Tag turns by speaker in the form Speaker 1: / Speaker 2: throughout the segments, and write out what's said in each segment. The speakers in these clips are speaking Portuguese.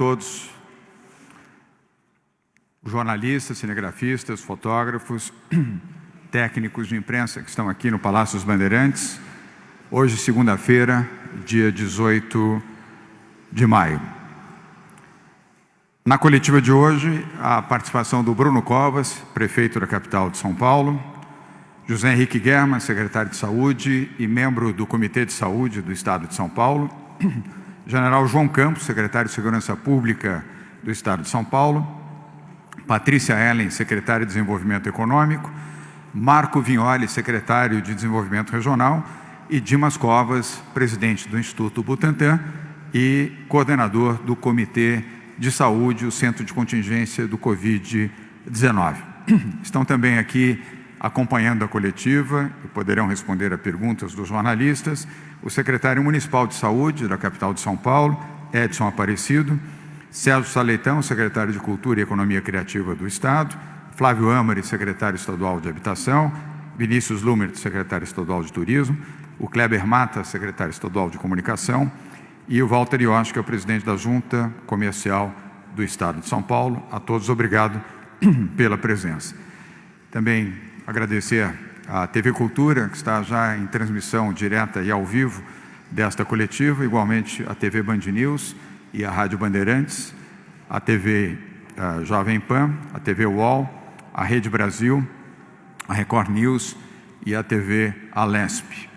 Speaker 1: todos os jornalistas, cinegrafistas, fotógrafos, técnicos de imprensa que estão aqui no Palácio dos Bandeirantes. Hoje, segunda-feira, dia 18 de maio. Na coletiva de hoje, a participação do Bruno Covas, prefeito da capital de São Paulo, José Henrique Guerra, secretário de Saúde e membro do Comitê de Saúde do Estado de São Paulo, General João Campos, secretário de Segurança Pública do Estado de São Paulo, Patrícia Ellen, secretária de Desenvolvimento Econômico, Marco Vignoli, secretário de Desenvolvimento Regional, e Dimas Covas, presidente do Instituto Butantan e coordenador do Comitê de Saúde, o Centro de Contingência do Covid-19. Estão também aqui acompanhando a coletiva e poderão responder a perguntas dos jornalistas o secretário municipal de Saúde da capital de São Paulo, Edson Aparecido, Sérgio Saleitão, secretário de Cultura e Economia Criativa do Estado, Flávio Amari, secretário estadual de Habitação, Vinícius Lumert, secretário estadual de Turismo, o Kleber Mata, secretário estadual de Comunicação, e o Walter Iosch, que é o presidente da Junta Comercial do Estado de São Paulo. A todos, obrigado pela presença. Também agradecer à TV Cultura, que está já em transmissão direta e ao vivo desta coletiva, igualmente a TV Band News e a Rádio Bandeirantes, a TV Jovem Pan, a TV UOL, a Rede Brasil, a Record News e a TV Alesp.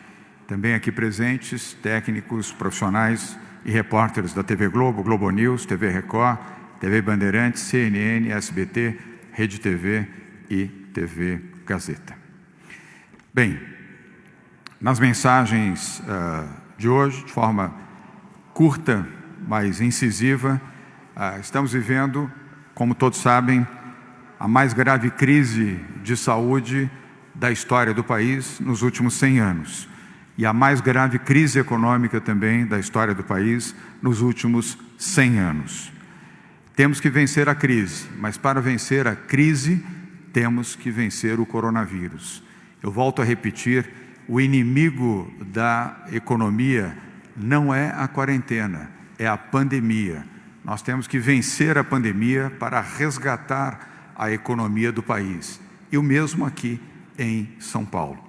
Speaker 1: Também aqui presentes técnicos, profissionais e repórteres da TV Globo, Globo News, TV Record, TV Bandeirantes, CNN, SBT, Rede TV e TV Gazeta. Bem, nas mensagens de hoje, de forma curta, mas incisiva, estamos vivendo, como todos sabem, a mais grave crise de saúde da história do país nos últimos 100 anos. E a mais grave crise econômica também da história do país nos últimos 100 anos. Temos que vencer a crise, mas para vencer a crise, temos que vencer o coronavírus. Eu volto a repetir, o inimigo da economia não é a quarentena, é a pandemia. Nós temos que vencer a pandemia para resgatar a economia do país. E o mesmo aqui em São Paulo.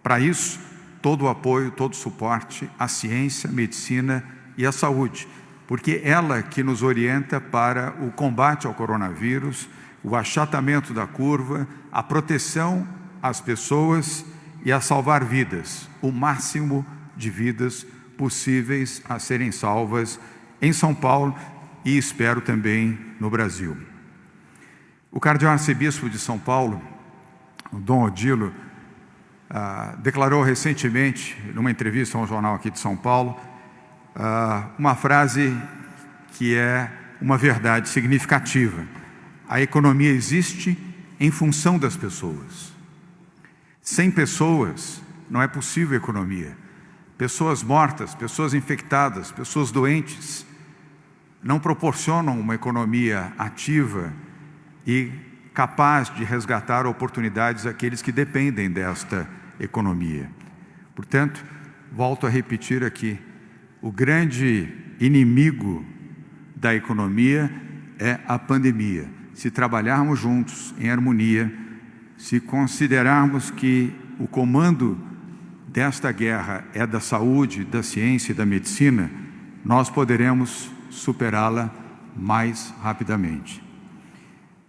Speaker 1: Para isso, todo o apoio, todo o suporte à ciência, à medicina e à saúde, porque ela que nos orienta para o combate ao coronavírus, o achatamento da curva, a proteção às pessoas e a salvar vidas, o máximo de vidas possíveis a serem salvas em São Paulo e espero também no Brasil. O cardeal arcebispo de São Paulo, o Dom Odilo, declarou recentemente, numa entrevista a um jornal aqui de São Paulo, uma frase que é uma verdade significativa. A economia existe em função das pessoas. Sem pessoas, não é possível economia. Pessoas mortas, pessoas infectadas, pessoas doentes, não proporcionam uma economia ativa e capaz de resgatar oportunidades àqueles que dependem desta economia. Portanto, volto a repetir aqui, o grande inimigo da economia é a pandemia. Se trabalharmos juntos, em harmonia, se considerarmos que o comando desta guerra é da saúde, da ciência e da medicina, nós poderemos superá-la mais rapidamente.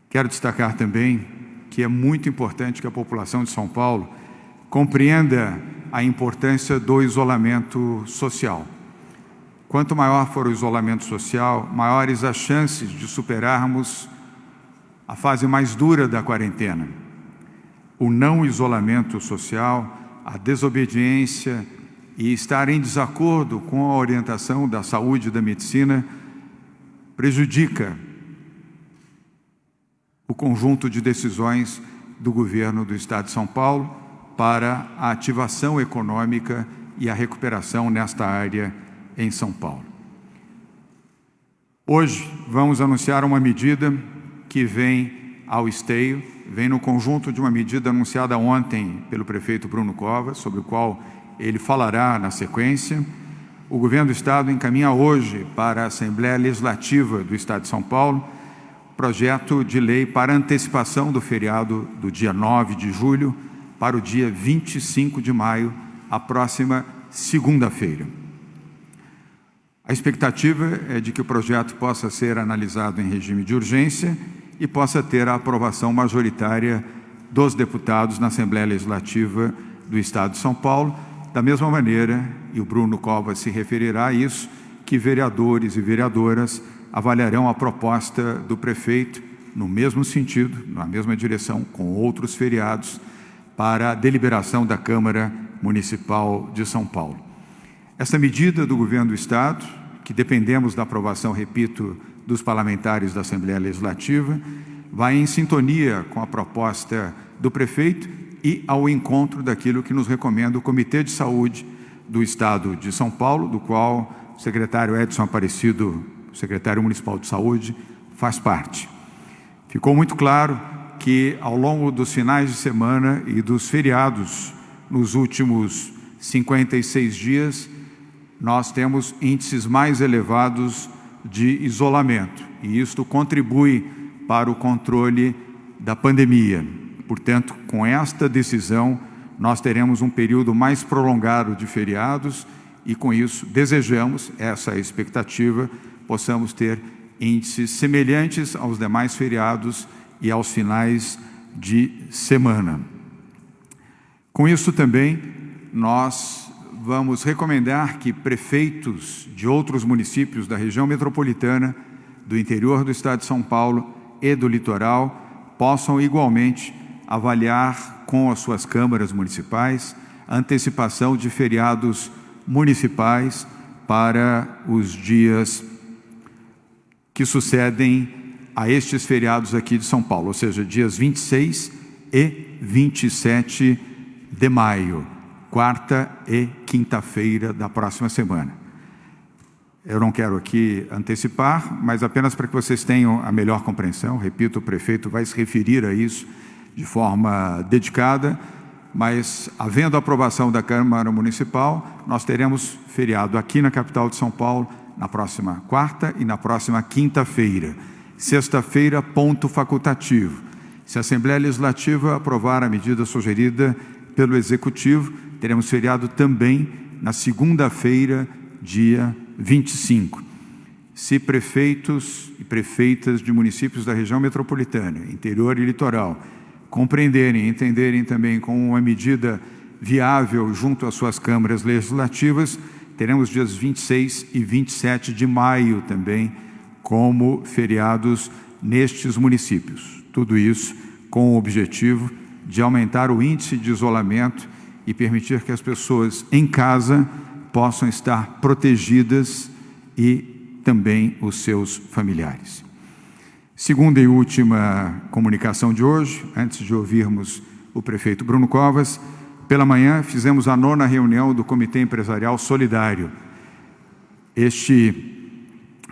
Speaker 1: Quero destacar também que é muito importante que a população de São Paulo compreenda a importância do isolamento social. Quanto maior for o isolamento social, maiores as chances de superarmos a fase mais dura da quarentena. O não isolamento social, a desobediência e estar em desacordo com a orientação da saúde e da medicina prejudica o conjunto de decisões do governo do Estado de São Paulo para a ativação econômica e a recuperação nesta área em São Paulo. Hoje vamos anunciar uma medida que vem ao esteio, vem no conjunto de uma medida anunciada ontem pelo prefeito Bruno Covas, sobre o qual ele falará na sequência, o Governo do Estado encaminha hoje para a Assembleia Legislativa do Estado de São Paulo projeto de lei para antecipação do feriado do dia 9 de julho para o dia 25 de maio, a próxima segunda-feira. A expectativa é de que o projeto possa ser analisado em regime de urgência e possa ter a aprovação majoritária dos deputados na Assembleia Legislativa do Estado de São Paulo, da mesma maneira, e o Bruno Covas se referirá a isso, que vereadores e vereadoras avaliarão a proposta do prefeito no mesmo sentido, na mesma direção, com outros feriados, para a deliberação da Câmara Municipal de São Paulo. Essa medida do Governo do Estado, que dependemos da aprovação, repito, dos parlamentares da Assembleia Legislativa, vai em sintonia com a proposta do prefeito e ao encontro daquilo que nos recomenda o Comitê de Saúde do Estado de São Paulo, do qual o secretário Edson Aparecido, secretário municipal de saúde, faz parte. Ficou muito claro que ao longo dos finais de semana e dos feriados nos últimos 56 dias, nós temos índices mais elevados de isolamento e isto contribui para o controle da pandemia. Portanto, com esta decisão, nós teremos um período mais prolongado de feriados e com isso desejamos, essa é a expectativa, possamos ter índices semelhantes aos demais feriados e aos finais de semana. Com isso também, nós vamos recomendar que prefeitos de outros municípios da região metropolitana, do interior do Estado de São Paulo e do litoral, possam igualmente avaliar com as suas câmaras municipais a antecipação de feriados municipais para os dias que sucedem a estes feriados aqui de São Paulo, ou seja, dias 26 e 27 de maio, quarta e quinta-feira da próxima semana. Eu não quero aqui antecipar, mas apenas para que vocês tenham a melhor compreensão, repito, o prefeito vai se referir a isso de forma dedicada, mas havendo a aprovação da Câmara Municipal, nós teremos feriado aqui na capital de São Paulo, na próxima quarta e na próxima quinta-feira. Sexta-feira, ponto facultativo. Se a Assembleia Legislativa aprovar a medida sugerida pelo Executivo, teremos feriado também na segunda-feira, dia 25. Se prefeitos e prefeitas de municípios da região metropolitana, interior e litoral, compreenderem e entenderem também como uma medida viável junto às suas câmaras legislativas, teremos dias 26 e 27 de maio também como feriados nestes municípios. Tudo isso com o objetivo de aumentar o índice de isolamento e permitir que as pessoas em casa possam estar protegidas e também os seus familiares. Segunda e última comunicação de hoje, antes de ouvirmos o prefeito Bruno Covas, pela manhã fizemos a 9ª reunião do Comitê Empresarial Solidário. Este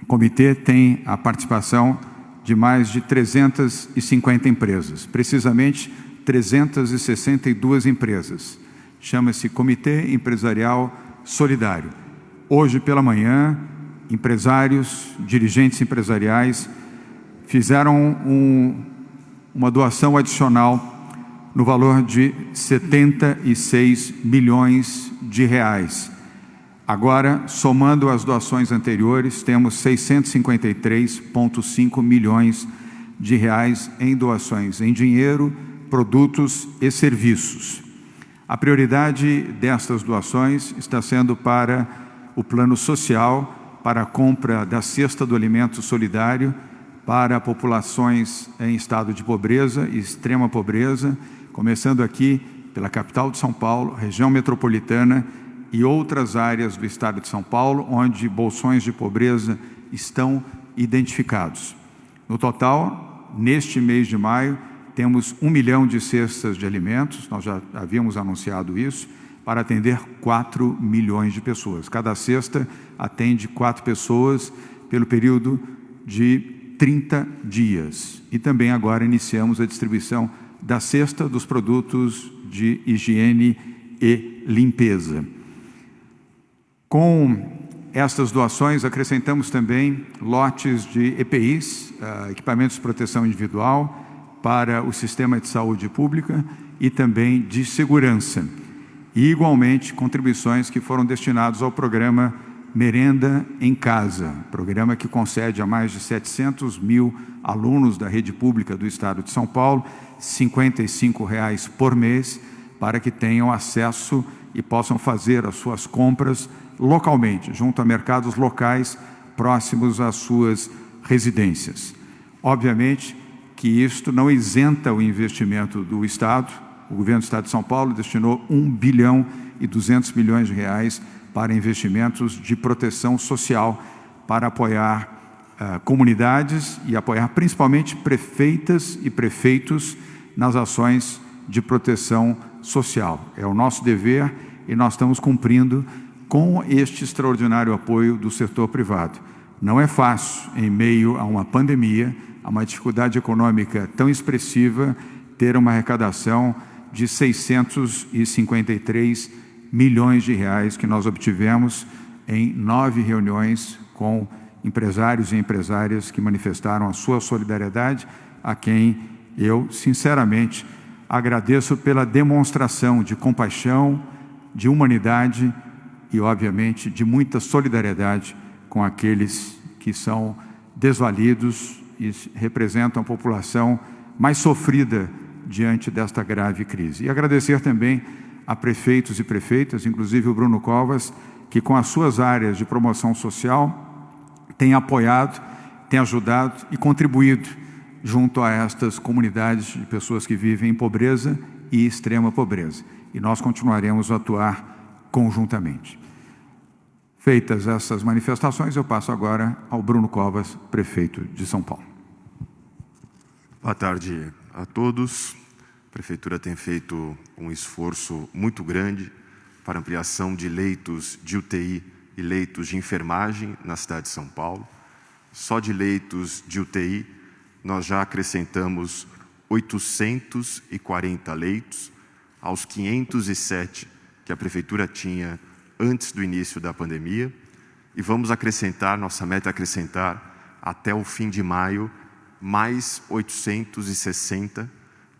Speaker 1: comitê tem a participação de mais de 350 empresas, precisamente 362 empresas. Chama-se Comitê Empresarial Solidário. Hoje pela manhã, empresários, dirigentes empresariais fizeram uma doação adicional no valor de 76 milhões de reais. Agora, somando as doações anteriores, temos 653,5 milhões de reais em doações em dinheiro, produtos e serviços. A prioridade destas doações está sendo para o plano social, para a compra da cesta do alimento solidário para populações em estado de pobreza e extrema pobreza, começando aqui pela capital de São Paulo, região metropolitana e outras áreas do estado de São Paulo, onde bolsões de pobreza estão identificados. No total, neste mês de maio, temos 1 milhão de cestas de alimentos, nós já havíamos anunciado isso, para atender 4 milhões de pessoas. Cada cesta atende 4 pessoas pelo período de 30 dias. E também agora iniciamos a distribuição da cesta dos produtos de higiene e limpeza. Com estas doações, acrescentamos também lotes de EPIs, equipamentos de proteção individual, para o sistema de saúde pública e também de segurança. E, igualmente, contribuições que foram destinadas ao programa Merenda em Casa, programa que concede a mais de 700 mil alunos da rede pública do Estado de São Paulo R$ 55,00 por mês, para que tenham acesso e possam fazer as suas compras localmente, junto a mercados locais próximos às suas residências. Obviamente que isto não isenta o investimento do Estado. O governo do Estado de São Paulo destinou R$ 1,2 bilhões para investimentos de proteção social, para apoiar comunidades e apoiar principalmente prefeitas e prefeitos nas ações de proteção social. É o nosso dever e nós estamos cumprindo com este extraordinário apoio do setor privado. Não é fácil, em meio a uma pandemia, a uma dificuldade econômica tão expressiva, ter uma arrecadação de 653 milhões de reais que nós obtivemos em 9 reuniões com empresários e empresárias que manifestaram a sua solidariedade, a quem eu, sinceramente, agradeço pela demonstração de compaixão, de humanidade e, obviamente, de muita solidariedade com aqueles que são desvalidos e representam a população mais sofrida diante desta grave crise. E agradecer também a prefeitos e prefeitas, inclusive o Bruno Covas, que com as suas áreas de promoção social tem apoiado, tem ajudado e contribuído junto a estas comunidades de pessoas que vivem em pobreza e extrema pobreza. E nós continuaremos a atuar conjuntamente. Feitas essas manifestações, eu passo agora ao Bruno Covas, prefeito de São Paulo.
Speaker 2: Boa tarde a todos. A Prefeitura tem feito um esforço muito grande para ampliação de leitos de UTI e leitos de enfermagem na cidade de São Paulo. Só de leitos de UTI, nós já acrescentamos 840 leitos aos 507 que a Prefeitura tinha antes do início da pandemia, e vamos acrescentar, nossa meta é acrescentar até o fim de maio, mais 860,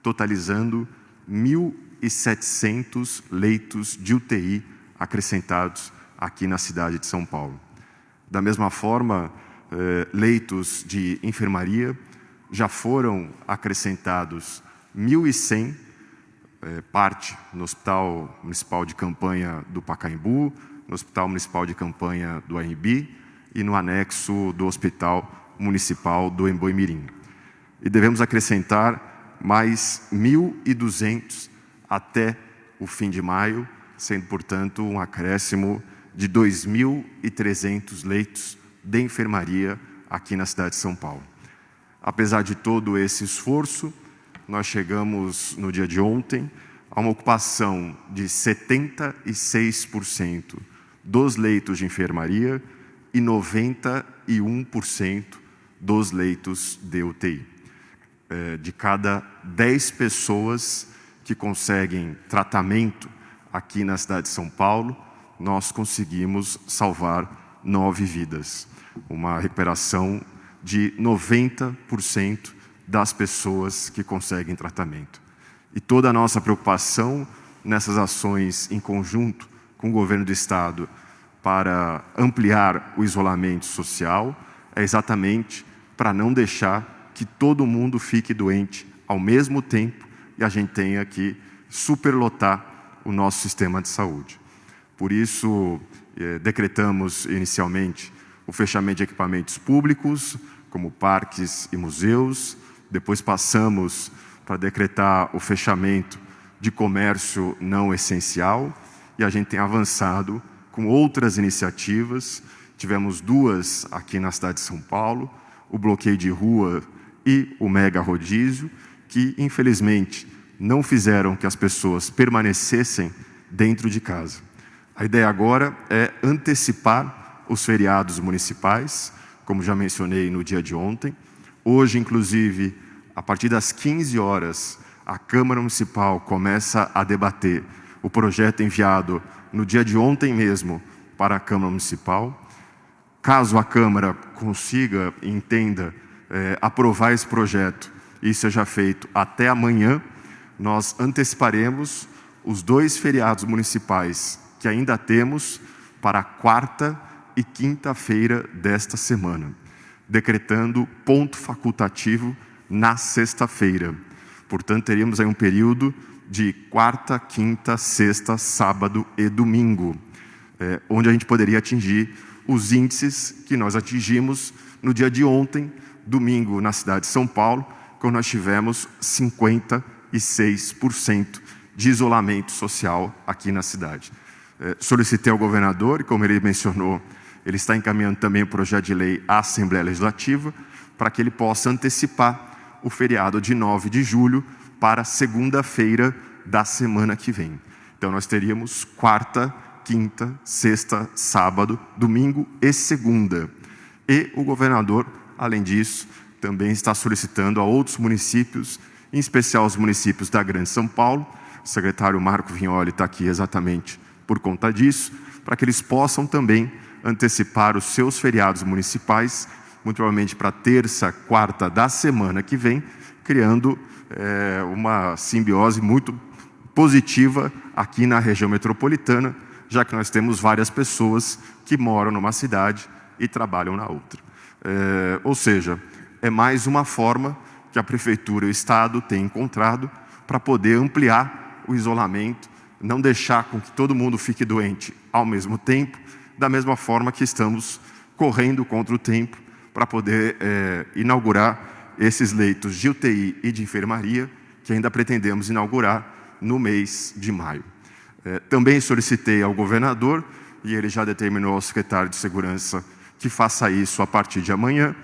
Speaker 2: totalizando 1.700 leitos de UTI acrescentados aqui na cidade de São Paulo. Da mesma forma, leitos de enfermaria já foram acrescentados 1.100, parte no Hospital Municipal de Campanha do Pacaembu, no Hospital Municipal de Campanha do AMB e no anexo do Hospital Municipal do Emboimirim. E devemos acrescentar mais 1.200 até o fim de maio, sendo, portanto, um acréscimo de 2.300 leitos de enfermaria aqui na cidade de São Paulo. Apesar de todo esse esforço, nós chegamos no dia de ontem a uma ocupação de 76% dos leitos de enfermaria e 91% dos leitos de UTI. De cada 10 pessoas que conseguem tratamento aqui na cidade de São Paulo, nós conseguimos salvar 9 vidas. Uma recuperação de 90% das pessoas que conseguem tratamento. E toda a nossa preocupação nessas ações em conjunto com o governo do Estado para ampliar o isolamento social é exatamente para não deixar que todo mundo fique doente ao mesmo tempo e a gente tenha que superlotar o nosso sistema de saúde. Por isso, decretamos inicialmente o fechamento de equipamentos públicos, como parques e museus. Depois passamos para decretar o fechamento de comércio não essencial e a gente tem avançado com outras iniciativas. Tivemos 2 aqui na cidade de São Paulo, o bloqueio de rua e o mega rodízio, que infelizmente não fizeram que as pessoas permanecessem dentro de casa. A ideia agora é antecipar os feriados municipais, como já mencionei no dia de ontem. Hoje, inclusive, a partir das 15 horas, a Câmara Municipal começa a debater o projeto enviado no dia de ontem mesmo para a Câmara Municipal. Caso a Câmara consiga e entenda aprovar esse projeto e seja feito até amanhã, nós anteciparemos os 2 feriados municipais que ainda temos para a quarta e quinta-feira desta semana, decretando ponto facultativo na sexta-feira. Portanto, teríamos aí um período de quarta, quinta, sexta, sábado e domingo, onde a gente poderia atingir os índices que nós atingimos no dia de ontem, domingo, na cidade de São Paulo, quando nós tivemos 56% de isolamento social aqui na cidade. Solicitei ao governador, e como ele mencionou, ele está encaminhando também o projeto de lei à Assembleia Legislativa, para que ele possa antecipar o feriado de 9 de julho para segunda-feira da semana que vem. Então nós teríamos quarta, quinta, sexta, sábado, domingo e segunda. E o governador, além disso, também está solicitando a outros municípios, em especial os municípios da Grande São Paulo, o secretário Marco Vignoli está aqui exatamente por conta disso, para que eles possam também antecipar os seus feriados municipais, muito provavelmente para terça, quarta da semana que vem, criando uma simbiose muito positiva aqui na região metropolitana, já que nós temos várias pessoas que moram numa cidade e trabalham na outra. Ou seja, é mais uma forma que a Prefeitura e o Estado têm encontrado para poder ampliar o isolamento, não deixar com que todo mundo fique doente ao mesmo tempo, da mesma forma que estamos correndo contra o tempo para poder inaugurar esses leitos de UTI e de enfermaria, que ainda pretendemos inaugurar no mês de maio. Também solicitei ao governador, e ele já determinou ao secretário de Segurança que faça isso a partir de amanhã,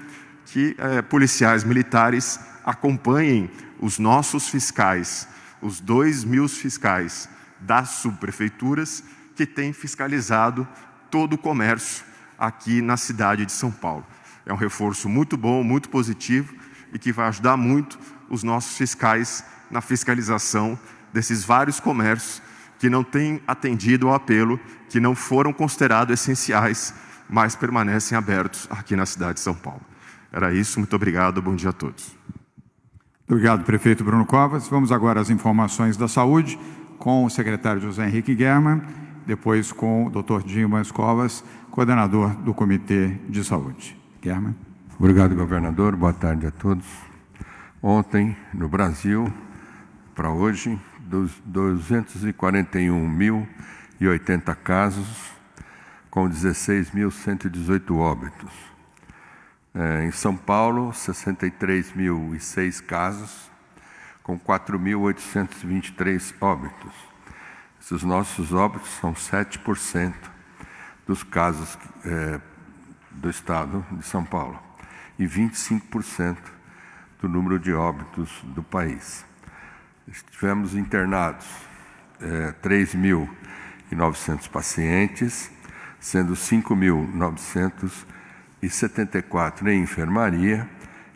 Speaker 2: que policiais militares acompanhem os nossos fiscais, os 2.000 fiscais das subprefeituras que têm fiscalizado todo o comércio aqui na cidade de São Paulo. É um reforço muito bom, muito positivo e que vai ajudar muito os nossos fiscais na fiscalização desses vários comércios que não têm atendido ao apelo, que não foram considerados essenciais, mas permanecem abertos aqui na cidade de São Paulo. Era isso, muito obrigado, bom dia a todos.
Speaker 1: Obrigado, prefeito Bruno Covas. Vamos agora às informações da saúde, com o secretário José Henrique German, depois com o Dr. Dimas Covas, coordenador do Comitê de Saúde. German.
Speaker 3: Obrigado, governador. Boa tarde a todos. Ontem, no Brasil, para hoje, 241.080 casos, com 16.118 óbitos. Em São Paulo, 63.006 casos, com 4.823 óbitos. Esses nossos óbitos são 7% dos casos do estado de São Paulo e 25% do número de óbitos do país. Tivemos internados 3.900 pacientes, sendo 5.974 em enfermaria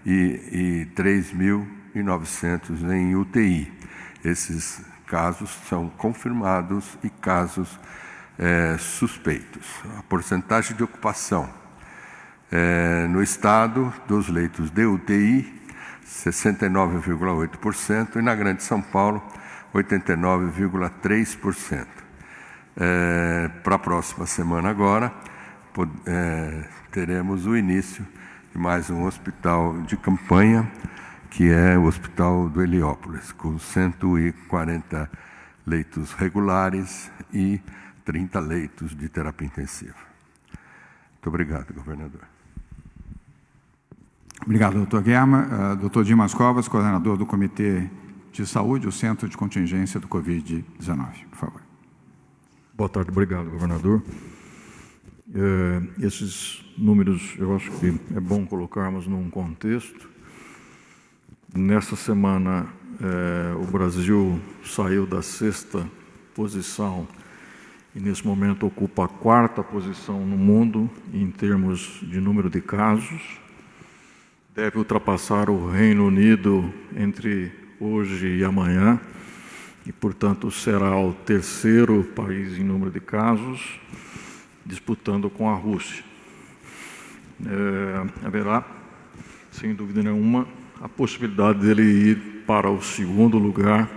Speaker 3: e 3.900 em UTI. Esses casos são confirmados e casos suspeitos. A porcentagem de ocupação no estado dos leitos de UTI, 69,8%, e na Grande São Paulo, 89,3%. Para a próxima semana agora, teremos o início de mais um hospital de campanha, que é o Hospital do Heliópolis, com 140 leitos regulares e 30 leitos de terapia intensiva. Muito obrigado, governador.
Speaker 1: Obrigado, doutor German. Doutor Dimas Covas, coordenador do Comitê de Saúde, o Centro de Contingência do Covid-19, por favor.
Speaker 4: Boa tarde, obrigado, governador. Esses números, eu acho que é bom colocarmos num contexto. Nessa semana, o Brasil saiu da 6ª posição e, nesse momento, ocupa a 4ª posição no mundo em termos de número de casos. Deve ultrapassar o Reino Unido entre hoje e amanhã e, portanto, será o 3º país em número de casos, disputando com a Rússia. haverá, sem dúvida nenhuma, a possibilidade dele ir para o segundo lugar,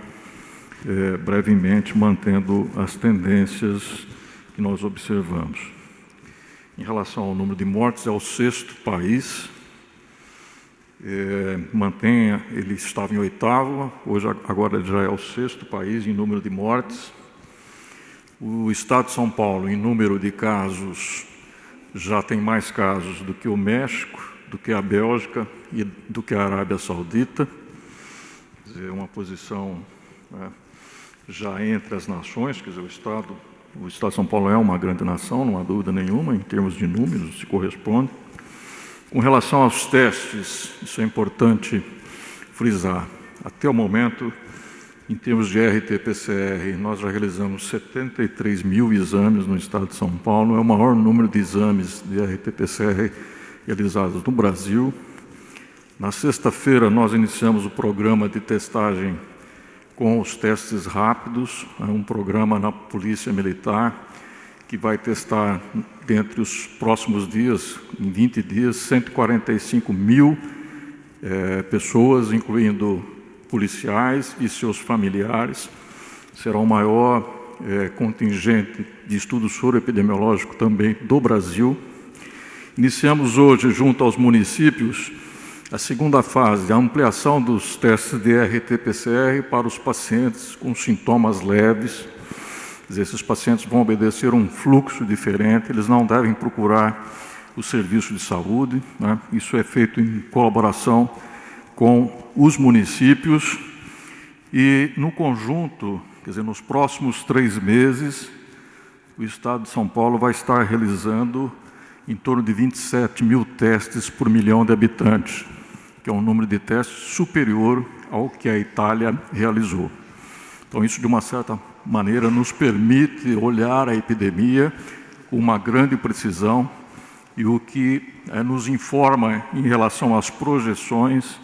Speaker 4: brevemente, mantendo as tendências que nós observamos. Em relação ao número de mortes, é o 6º país, ele estava em 8º, agora ele já é o 6º país em número de mortes. O Estado de São Paulo, em número de casos, já tem mais casos do que o México, do que a Bélgica e do que a Arábia Saudita. Quer dizer, uma posição já entre as nações, quer dizer, o Estado de São Paulo é uma grande nação, não há dúvida nenhuma, em termos de números, se corresponde. Com relação aos testes, isso é importante frisar. Até o momento, em termos de RT-PCR, nós já realizamos 73 mil exames no Estado de São Paulo, é o maior número de exames de RT-PCR realizados no Brasil. Na sexta-feira, nós iniciamos o programa de testagem com os testes rápidos, um programa na Polícia Militar, que vai testar, dentre os próximos dias, em 20 dias, 145 mil pessoas, incluindo policiais e seus familiares. Será o maior contingente de estudo soroepidemiológico também do Brasil. Iniciamos hoje, junto aos municípios, a segunda fase, a ampliação dos testes de RT-PCR para os pacientes com sintomas leves. Esses pacientes vão obedecer um fluxo diferente, eles não devem procurar o serviço de saúde, né? Isso é feito em colaboração com os municípios e, no conjunto, quer dizer, nos próximos 3 meses, o Estado de São Paulo vai estar realizando em torno de 27 mil testes por milhão de habitantes, que é um número de testes superior ao que a Itália realizou. Então, isso, de uma certa maneira, nos permite olhar a epidemia com uma grande precisão e o que nos informa em relação às projeções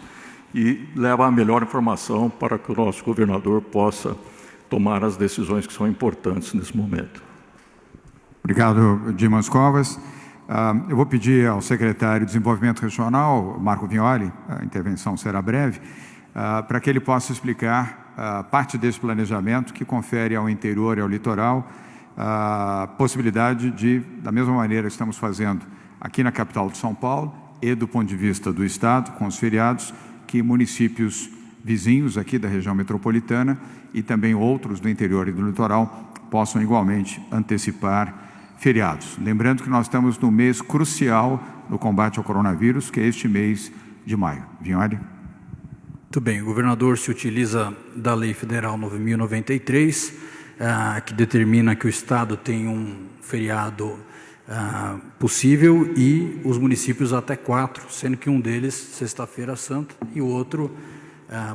Speaker 4: e leva a melhor informação para que o nosso governador possa tomar as decisões que são importantes nesse momento.
Speaker 1: Obrigado, Dimas Covas. Eu vou pedir ao secretário de Desenvolvimento Regional, Marco Vignoli, a intervenção será breve, para que ele possa explicar parte desse planejamento que confere ao interior e ao litoral a possibilidade de, da mesma maneira que estamos fazendo aqui na capital de São Paulo e do ponto de vista do Estado, com os feriados, que municípios vizinhos aqui da região metropolitana e também outros do interior e do litoral possam igualmente antecipar feriados. Lembrando que nós estamos no mês crucial no combate ao coronavírus, que é este mês de maio. Vignoli.
Speaker 5: Muito bem, o governador se utiliza da Lei Federal 9.093, que determina que o Estado tem um feriado possível e os municípios até 4, sendo que um deles, Sexta-feira Santa, e o outro,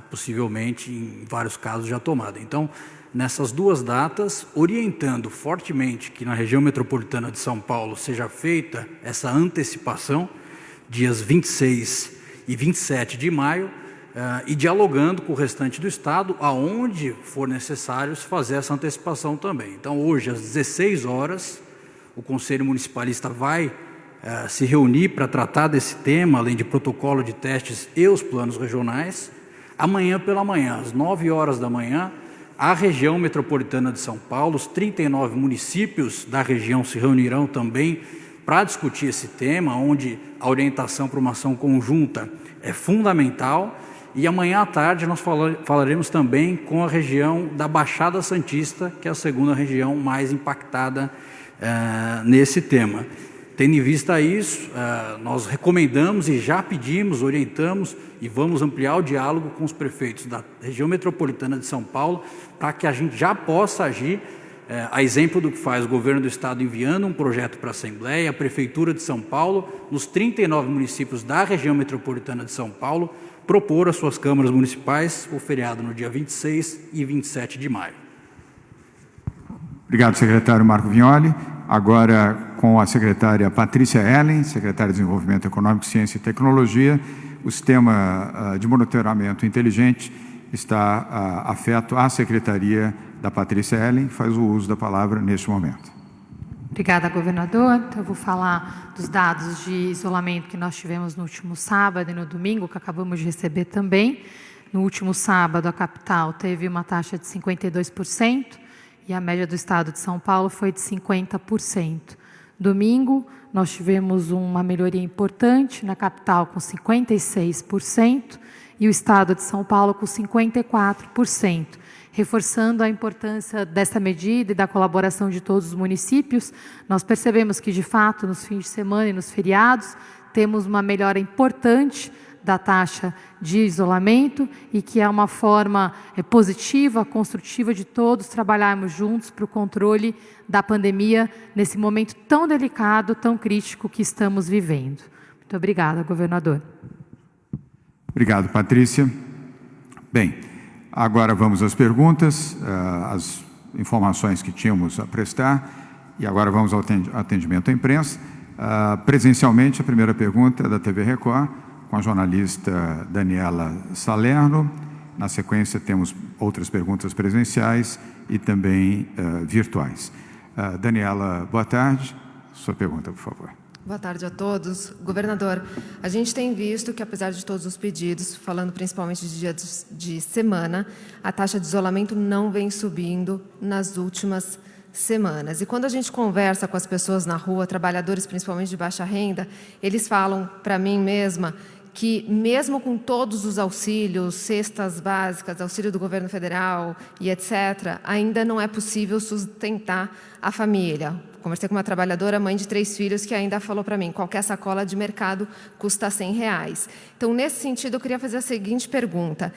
Speaker 5: possivelmente, em vários casos, já tomado. Então, nessas duas datas, orientando fortemente que na região metropolitana de São Paulo seja feita essa antecipação, dias 26 e 27 de maio, e dialogando com o restante do Estado, aonde for necessário se fazer essa antecipação também. Então, hoje, às 16 horas, o Conselho Municipalista vai se reunir para tratar desse tema, além de protocolo de testes e os planos regionais. Amanhã pela manhã, às 9 horas da manhã, a região metropolitana de São Paulo, os 39 municípios da região se reunirão também para discutir esse tema, onde a orientação para uma ação conjunta é fundamental. E amanhã à tarde nós falaremos também com a região da Baixada Santista, que é a segunda região mais impactada nesse tema. Tendo em vista isso, nós recomendamos e já pedimos, orientamos e vamos ampliar o diálogo com os prefeitos da região metropolitana de São Paulo para que a gente já possa agir, a exemplo do que faz o governo do Estado enviando um projeto para a Assembleia, a Prefeitura de São Paulo, nos 39 municípios da região metropolitana de São Paulo, propor às suas câmaras municipais o feriado no dia 26 e 27 de maio.
Speaker 1: Obrigado, secretário Marco Vignoli. Agora, com a secretária Patrícia Ellen, secretária de Desenvolvimento Econômico, Ciência e Tecnologia, o sistema de monitoramento inteligente está afeto à secretaria da Patrícia Ellen, que faz o uso da palavra neste momento.
Speaker 6: Obrigada, governador. Então, eu vou falar dos dados de isolamento que nós tivemos no último sábado e no domingo, que acabamos de receber também. No último sábado, a capital teve uma taxa de 52% e a média do estado de São Paulo foi de 50%. Domingo, nós tivemos uma melhoria importante na capital com 56% e o estado de São Paulo com 54%. Reforçando a importância dessa medida e da colaboração de todos os municípios, nós percebemos que, de fato, nos fins de semana e nos feriados, temos uma melhora importante da taxa de isolamento e que é uma forma positiva, construtiva de todos trabalharmos juntos para o controle da pandemia nesse momento tão delicado, tão crítico que estamos vivendo. Muito obrigada, governador.
Speaker 1: Obrigado, Patrícia. Bem, agora vamos às perguntas, as informações que tínhamos a prestar, e agora vamos ao atendimento à imprensa. Presencialmente, a primeira pergunta é da TV Record, com a jornalista Daniela Salerno. Na sequência, temos outras perguntas presenciais e também virtuais. Daniela, boa tarde. Sua pergunta, por favor.
Speaker 7: Boa tarde a todos. Governador, a gente tem visto que, apesar de todos os pedidos, falando principalmente de dias de semana, a taxa de isolamento não vem subindo nas últimas semanas. E quando a gente conversa com as pessoas na rua, trabalhadores principalmente de baixa renda, eles falam para mim mesma que mesmo com todos os auxílios, cestas básicas, auxílio do governo federal e etc., ainda não é possível sustentar a família. Conversei com uma trabalhadora, mãe de 3 filhos, que ainda falou para mim, qualquer sacola de mercado custa R$100. Então, nesse sentido, eu queria fazer a seguinte pergunta.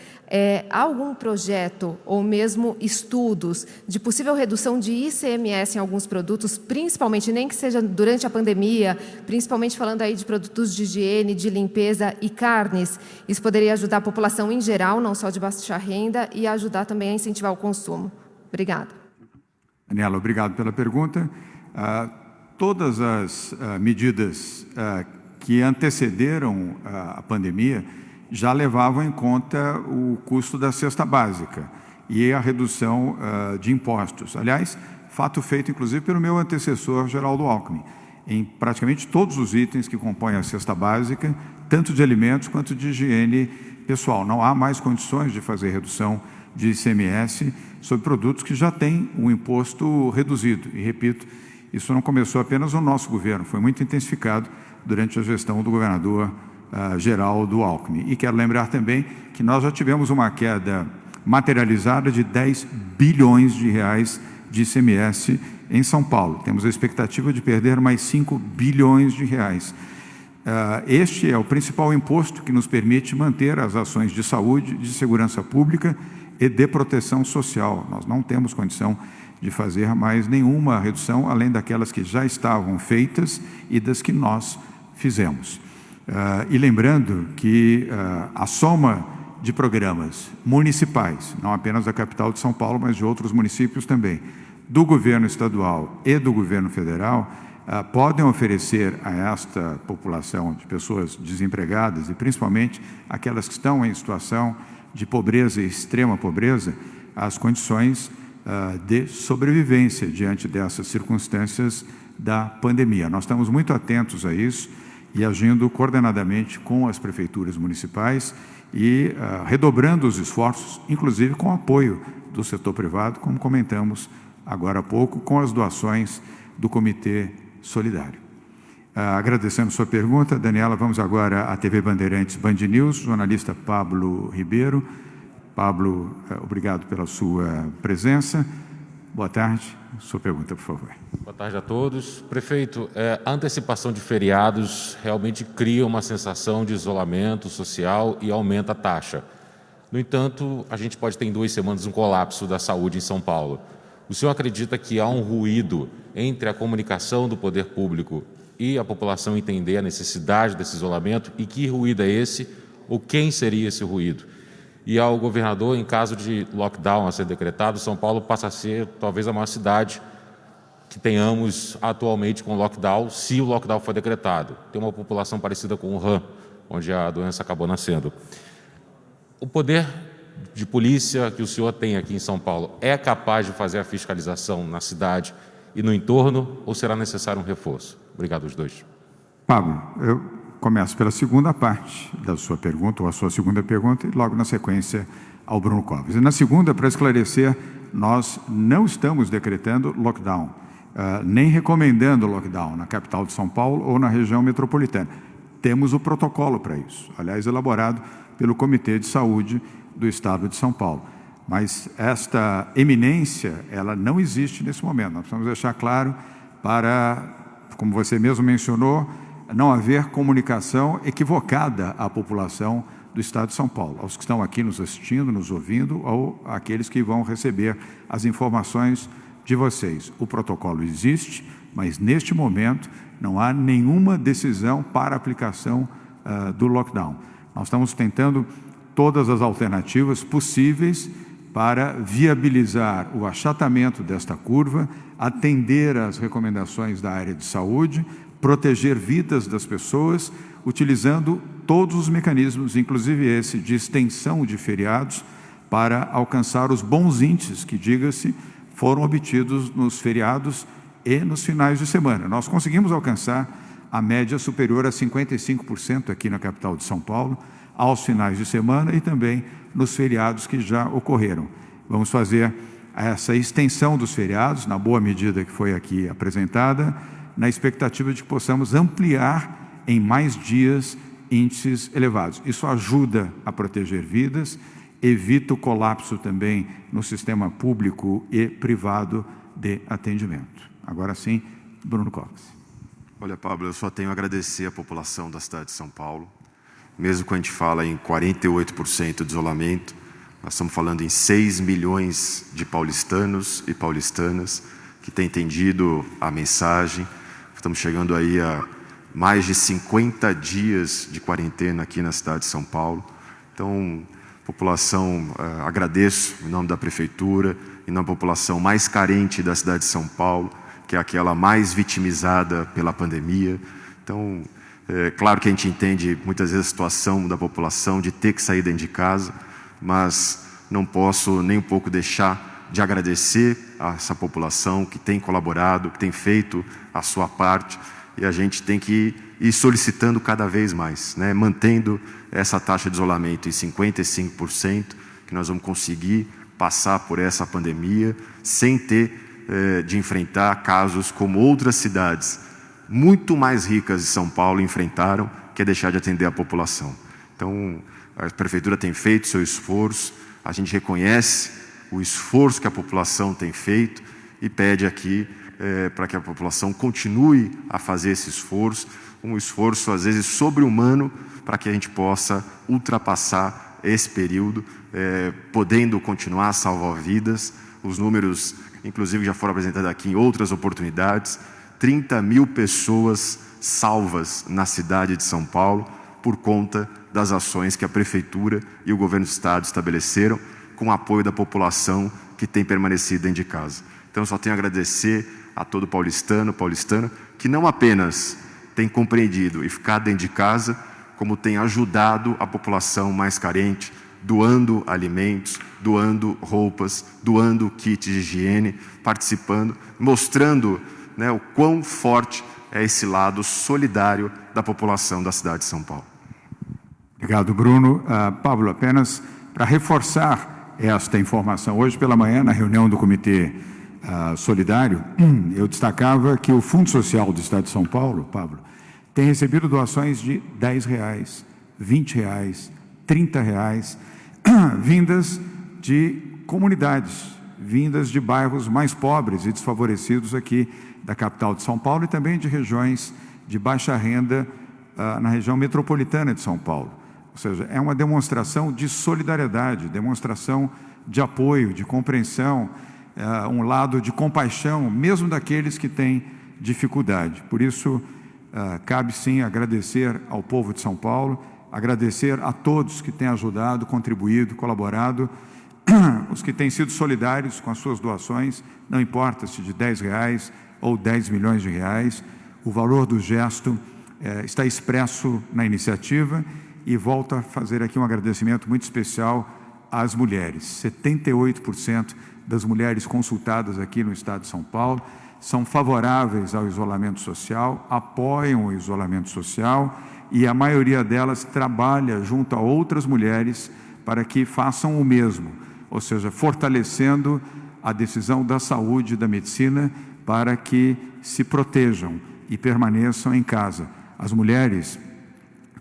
Speaker 7: Há algum projeto ou mesmo estudos de possível redução de ICMS em alguns produtos, principalmente, nem que seja durante a pandemia, principalmente falando aí de produtos de higiene, de limpeza e carnes? Isso poderia ajudar a população em geral, não só de baixa renda, e ajudar também a incentivar o consumo. Obrigada.
Speaker 1: Daniela, obrigado pela pergunta. Todas as medidas que antecederam a pandemia já levavam em conta o custo da cesta básica e a redução de impostos. Aliás, fato feito, inclusive, pelo meu antecessor, Geraldo Alckmin, em praticamente todos os itens que compõem a cesta básica, tanto de alimentos quanto de higiene pessoal. Não há mais condições de fazer redução de ICMS sobre produtos que já têm um imposto reduzido. E, repito, isso não começou apenas no nosso governo, foi muito intensificado durante a gestão do governador Geraldo Alckmin. E quero lembrar também que nós já tivemos uma queda materializada de 10 bilhões de reais de ICMS em São Paulo. Temos a expectativa de perder mais 5 bilhões de reais. Este é o principal imposto que nos permite manter as ações de saúde, de segurança pública e de proteção social. Nós não temos condição de fazer mais nenhuma redução, além daquelas que já estavam feitas e das que nós fizemos. E lembrando que a soma de programas municipais, não apenas da capital de São Paulo, mas de outros municípios também, do governo estadual e do governo federal, podem oferecer a esta população de pessoas desempregadas, e principalmente aquelas que estão em situação de pobreza e extrema pobreza, as condições de sobrevivência diante dessas circunstâncias da pandemia. Nós estamos muito atentos a isso e agindo coordenadamente com as prefeituras municipais e redobrando os esforços, inclusive com o apoio do setor privado, como comentamos agora há pouco, com as doações do Comitê Solidário. Agradecendo sua pergunta, Daniela, vamos agora à TV Bandeirantes Band News, jornalista Pablo Ribeiro. Pablo, obrigado pela sua presença. Boa tarde. Sua pergunta, por favor.
Speaker 8: Boa tarde a todos. Prefeito, a antecipação de feriados realmente cria uma sensação de isolamento social e aumenta a taxa. No entanto, a gente pode ter em 2 semanas um colapso da saúde em São Paulo. O senhor acredita que há um ruído entre a comunicação do poder público e a população entender a necessidade desse isolamento? E que ruído é esse? Ou quem seria esse ruído? E ao governador, em caso de lockdown a ser decretado, São Paulo passa a ser talvez a maior cidade que tenhamos atualmente com lockdown, se o lockdown for decretado. Tem uma população parecida com o Wuhan, onde a doença acabou nascendo. O poder de polícia que o senhor tem aqui em São Paulo é capaz de fazer a fiscalização na cidade e no entorno, ou será necessário um reforço? Obrigado aos dois.
Speaker 1: Pablo, eu começo pela segunda parte da sua pergunta, ou a sua segunda pergunta, e logo na sequência ao Bruno Covas. E na segunda, para esclarecer, nós não estamos decretando lockdown, nem recomendando lockdown na capital de São Paulo ou na região metropolitana. Temos o protocolo para isso, aliás, elaborado pelo Comitê de Saúde do Estado de São Paulo. Mas esta eminência, ela não existe nesse momento. Nós precisamos deixar claro para, como você mesmo mencionou, não haver comunicação equivocada à população do Estado de São Paulo, aos que estão aqui nos assistindo, nos ouvindo, ou àqueles que vão receber as informações de vocês. O protocolo existe, mas neste momento não há nenhuma decisão para aplicação do lockdown. Nós estamos tentando todas as alternativas possíveis para viabilizar o achatamento desta curva, atender às recomendações da área de saúde, proteger vidas das pessoas, utilizando todos os mecanismos, inclusive esse de extensão de feriados, para alcançar os bons índices que, diga-se, foram obtidos nos feriados e nos finais de semana. Nós conseguimos alcançar a média superior a 55% aqui na capital de São Paulo, aos finais de semana e também nos feriados que já ocorreram. Vamos fazer essa extensão dos feriados, na boa medida que foi aqui apresentada, na expectativa de que possamos ampliar em mais dias índices elevados. Isso ajuda a proteger vidas, evita o colapso também no sistema público e privado de atendimento. Agora sim, Bruno Covas.
Speaker 2: Olha, Pablo, eu só tenho a agradecer à população da cidade de São Paulo. Mesmo quando a gente fala em 48% de isolamento, nós estamos falando em 6 milhões de paulistanos e paulistanas que têm entendido a mensagem. Estamos chegando aí a mais de 50 dias de quarentena aqui na cidade de São Paulo. Então, população, agradeço em nome da Prefeitura, em nome da população mais carente da cidade de São Paulo, que é aquela mais vitimizada pela pandemia. Então, é claro que a gente entende muitas vezes a situação da população de ter que sair dentro de casa, mas não posso nem um pouco deixar de agradecer a essa população que tem colaborado, que tem feito a sua parte, e a gente tem que ir solicitando cada vez mais, né? Mantendo essa taxa de isolamento em 55%, que nós vamos conseguir passar por essa pandemia sem ter de enfrentar casos como outras cidades muito mais ricas de São Paulo enfrentaram, que é deixar de atender a população. Então, a Prefeitura tem feito seu esforço, a gente reconhece o esforço que a população tem feito e pede aqui para que a população continue a fazer esse esforço, um esforço às vezes sobre-humano, para que a gente possa ultrapassar esse período, podendo continuar a salvar vidas. Os números, inclusive, já foram apresentados aqui em outras oportunidades, 30 mil pessoas salvas na cidade de São Paulo por conta das ações que a Prefeitura e o Governo do Estado estabeleceram com o apoio da população que tem permanecido dentro de casa. Então, eu só tenho a agradecer a todo paulistano, paulistana, que não apenas tem compreendido e ficado dentro de casa, como tem ajudado a população mais carente, doando alimentos, doando roupas, doando kits de higiene, participando, mostrando, né, o quão forte é esse lado solidário da população da cidade de São Paulo.
Speaker 1: Obrigado, Bruno. Pablo, apenas para reforçar esta informação, hoje pela manhã, na reunião do Comitê Solidário, eu destacava que o Fundo Social do Estado de São Paulo, Pablo, tem recebido doações de R$10, R$20, R$30, vindas de comunidades, vindas de bairros mais pobres e desfavorecidos aqui da capital de São Paulo e também de regiões de baixa renda na região metropolitana de São Paulo. Ou seja, é uma demonstração de solidariedade, demonstração de apoio, de compreensão, um lado de compaixão, mesmo daqueles que têm dificuldade. Por isso, cabe sim agradecer ao povo de São Paulo, agradecer a todos que têm ajudado, contribuído, colaborado, os que têm sido solidários com as suas doações, não importa se de R$10 ou 10 milhões de reais, o valor do gesto está expresso na iniciativa e volto a fazer aqui um agradecimento muito especial às mulheres. 78% das mulheres consultadas aqui no Estado de São Paulo são favoráveis ao isolamento social, apoiam o isolamento social e a maioria delas trabalha junto a outras mulheres para que façam o mesmo, ou seja, fortalecendo a decisão da saúde e da medicina para que se protejam e permaneçam em casa. As mulheres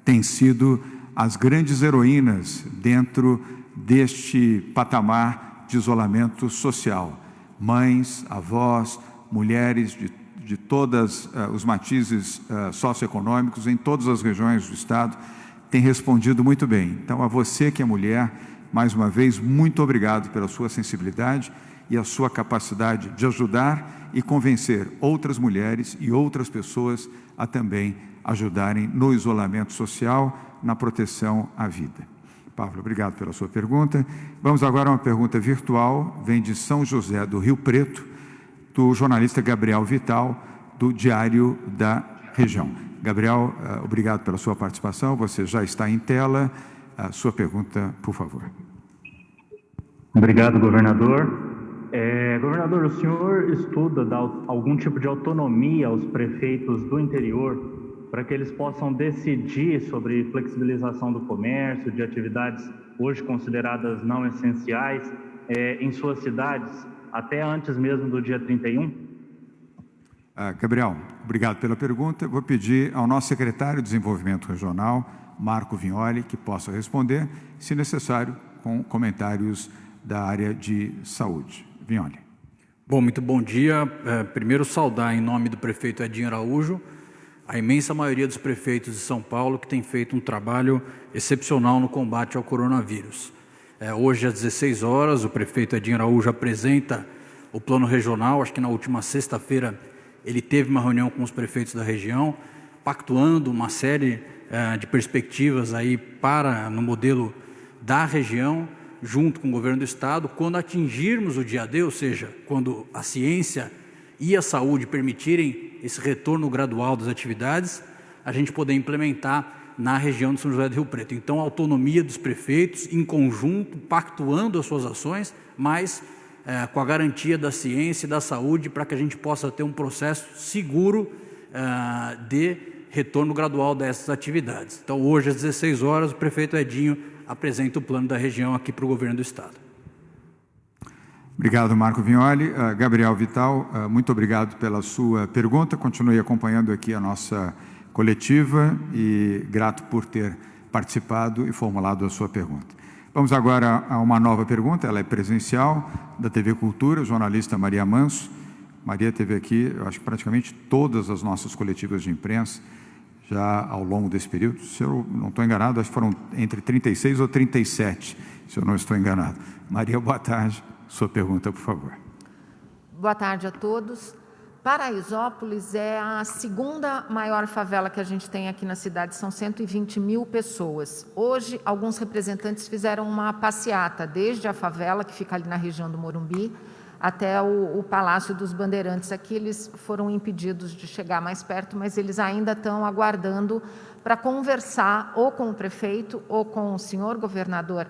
Speaker 1: têm sido as grandes heroínas dentro deste patamar de isolamento social. Mães, avós, mulheres de todos os matizes socioeconômicos em todas as regiões do Estado têm respondido muito bem. Então, a você que é mulher, mais uma vez, muito obrigado pela sua sensibilidade e a sua capacidade de ajudar e convencer outras mulheres e outras pessoas a também ajudarem no isolamento social, na proteção à vida. Pablo, obrigado pela sua pergunta. Vamos agora a uma pergunta virtual, vem de São José do Rio Preto, do jornalista Gabriel Vital, do Diário da Região. Gabriel, obrigado pela sua participação, você já está em tela. A sua pergunta, por favor.
Speaker 9: Obrigado, governador. Governador, o senhor estuda dar algum tipo de autonomia aos prefeitos do interior para que eles possam decidir sobre flexibilização do comércio, de atividades hoje consideradas não essenciais, em suas cidades, até antes mesmo do dia 31?
Speaker 1: Gabriel, obrigado pela pergunta. Vou pedir ao nosso secretário de Desenvolvimento Regional, Marco Vignoli, que possa responder, se necessário, com comentários da área de saúde. Vignoli.
Speaker 5: Bom, muito bom dia. Primeiro, saudar em nome do prefeito Edinho Araújo a imensa maioria dos prefeitos de São Paulo que tem feito um trabalho excepcional no combate ao coronavírus. Hoje, às 16 horas, o prefeito Edinho Araújo apresenta o plano regional. Acho que na última sexta-feira ele teve uma reunião com os prefeitos da região, pactuando uma série de perspectivas aí no modelo da região, junto com o governo do Estado. Quando atingirmos o dia D, ou seja, quando a ciência e a saúde permitirem esse retorno gradual das atividades, a gente poder implementar na região de São José do Rio Preto. Então, a autonomia dos prefeitos, em conjunto, pactuando as suas ações, mas com a garantia da ciência e da saúde, para que a gente possa ter um processo seguro de retorno gradual dessas atividades. Então, hoje, às 16 horas, o prefeito Edinho apresenta o plano da região aqui para o governo do Estado.
Speaker 1: Obrigado, Marco Vignoli. Gabriel Vital, muito obrigado pela sua pergunta. Continue acompanhando aqui a nossa coletiva e grato por ter participado e formulado a sua pergunta. Vamos agora a uma nova pergunta, ela é presencial, da TV Cultura, jornalista Maria Manso. Maria teve aqui, eu acho que praticamente todas as nossas coletivas de imprensa, já ao longo desse período. Se eu não estou enganado, acho que foram entre 36 ou 37, se eu não estou enganado. Maria, boa tarde. Sua pergunta, por favor.
Speaker 10: Boa tarde a todos. Paraisópolis é a segunda maior favela que a gente tem aqui na cidade, são 120 mil pessoas. Hoje, alguns representantes fizeram uma passeata, desde a favela, que fica ali na região do Morumbi, até o Palácio dos Bandeirantes. Aqui eles foram impedidos de chegar mais perto, mas eles ainda estão aguardando para conversar ou com o prefeito ou com o senhor governador,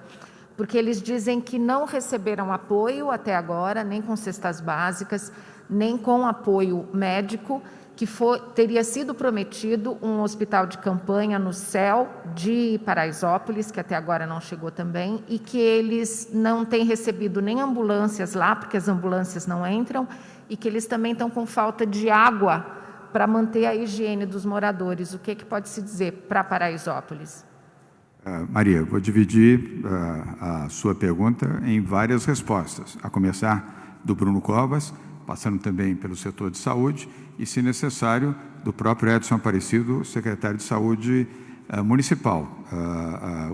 Speaker 10: porque eles dizem que não receberam apoio até agora, nem com cestas básicas, nem com apoio médico, que teria sido prometido um hospital de campanha no céu de Paraisópolis, que até agora não chegou também, e que eles não têm recebido nem ambulâncias lá, porque as ambulâncias não entram, e que eles também estão com falta de água para manter a higiene dos moradores. O que pode se dizer para Paraisópolis?
Speaker 1: Maria, vou dividir a sua pergunta em várias respostas, a começar do Bruno Covas, passando também pelo setor de saúde e, se necessário, do próprio Edson Aparecido, secretário de Saúde municipal.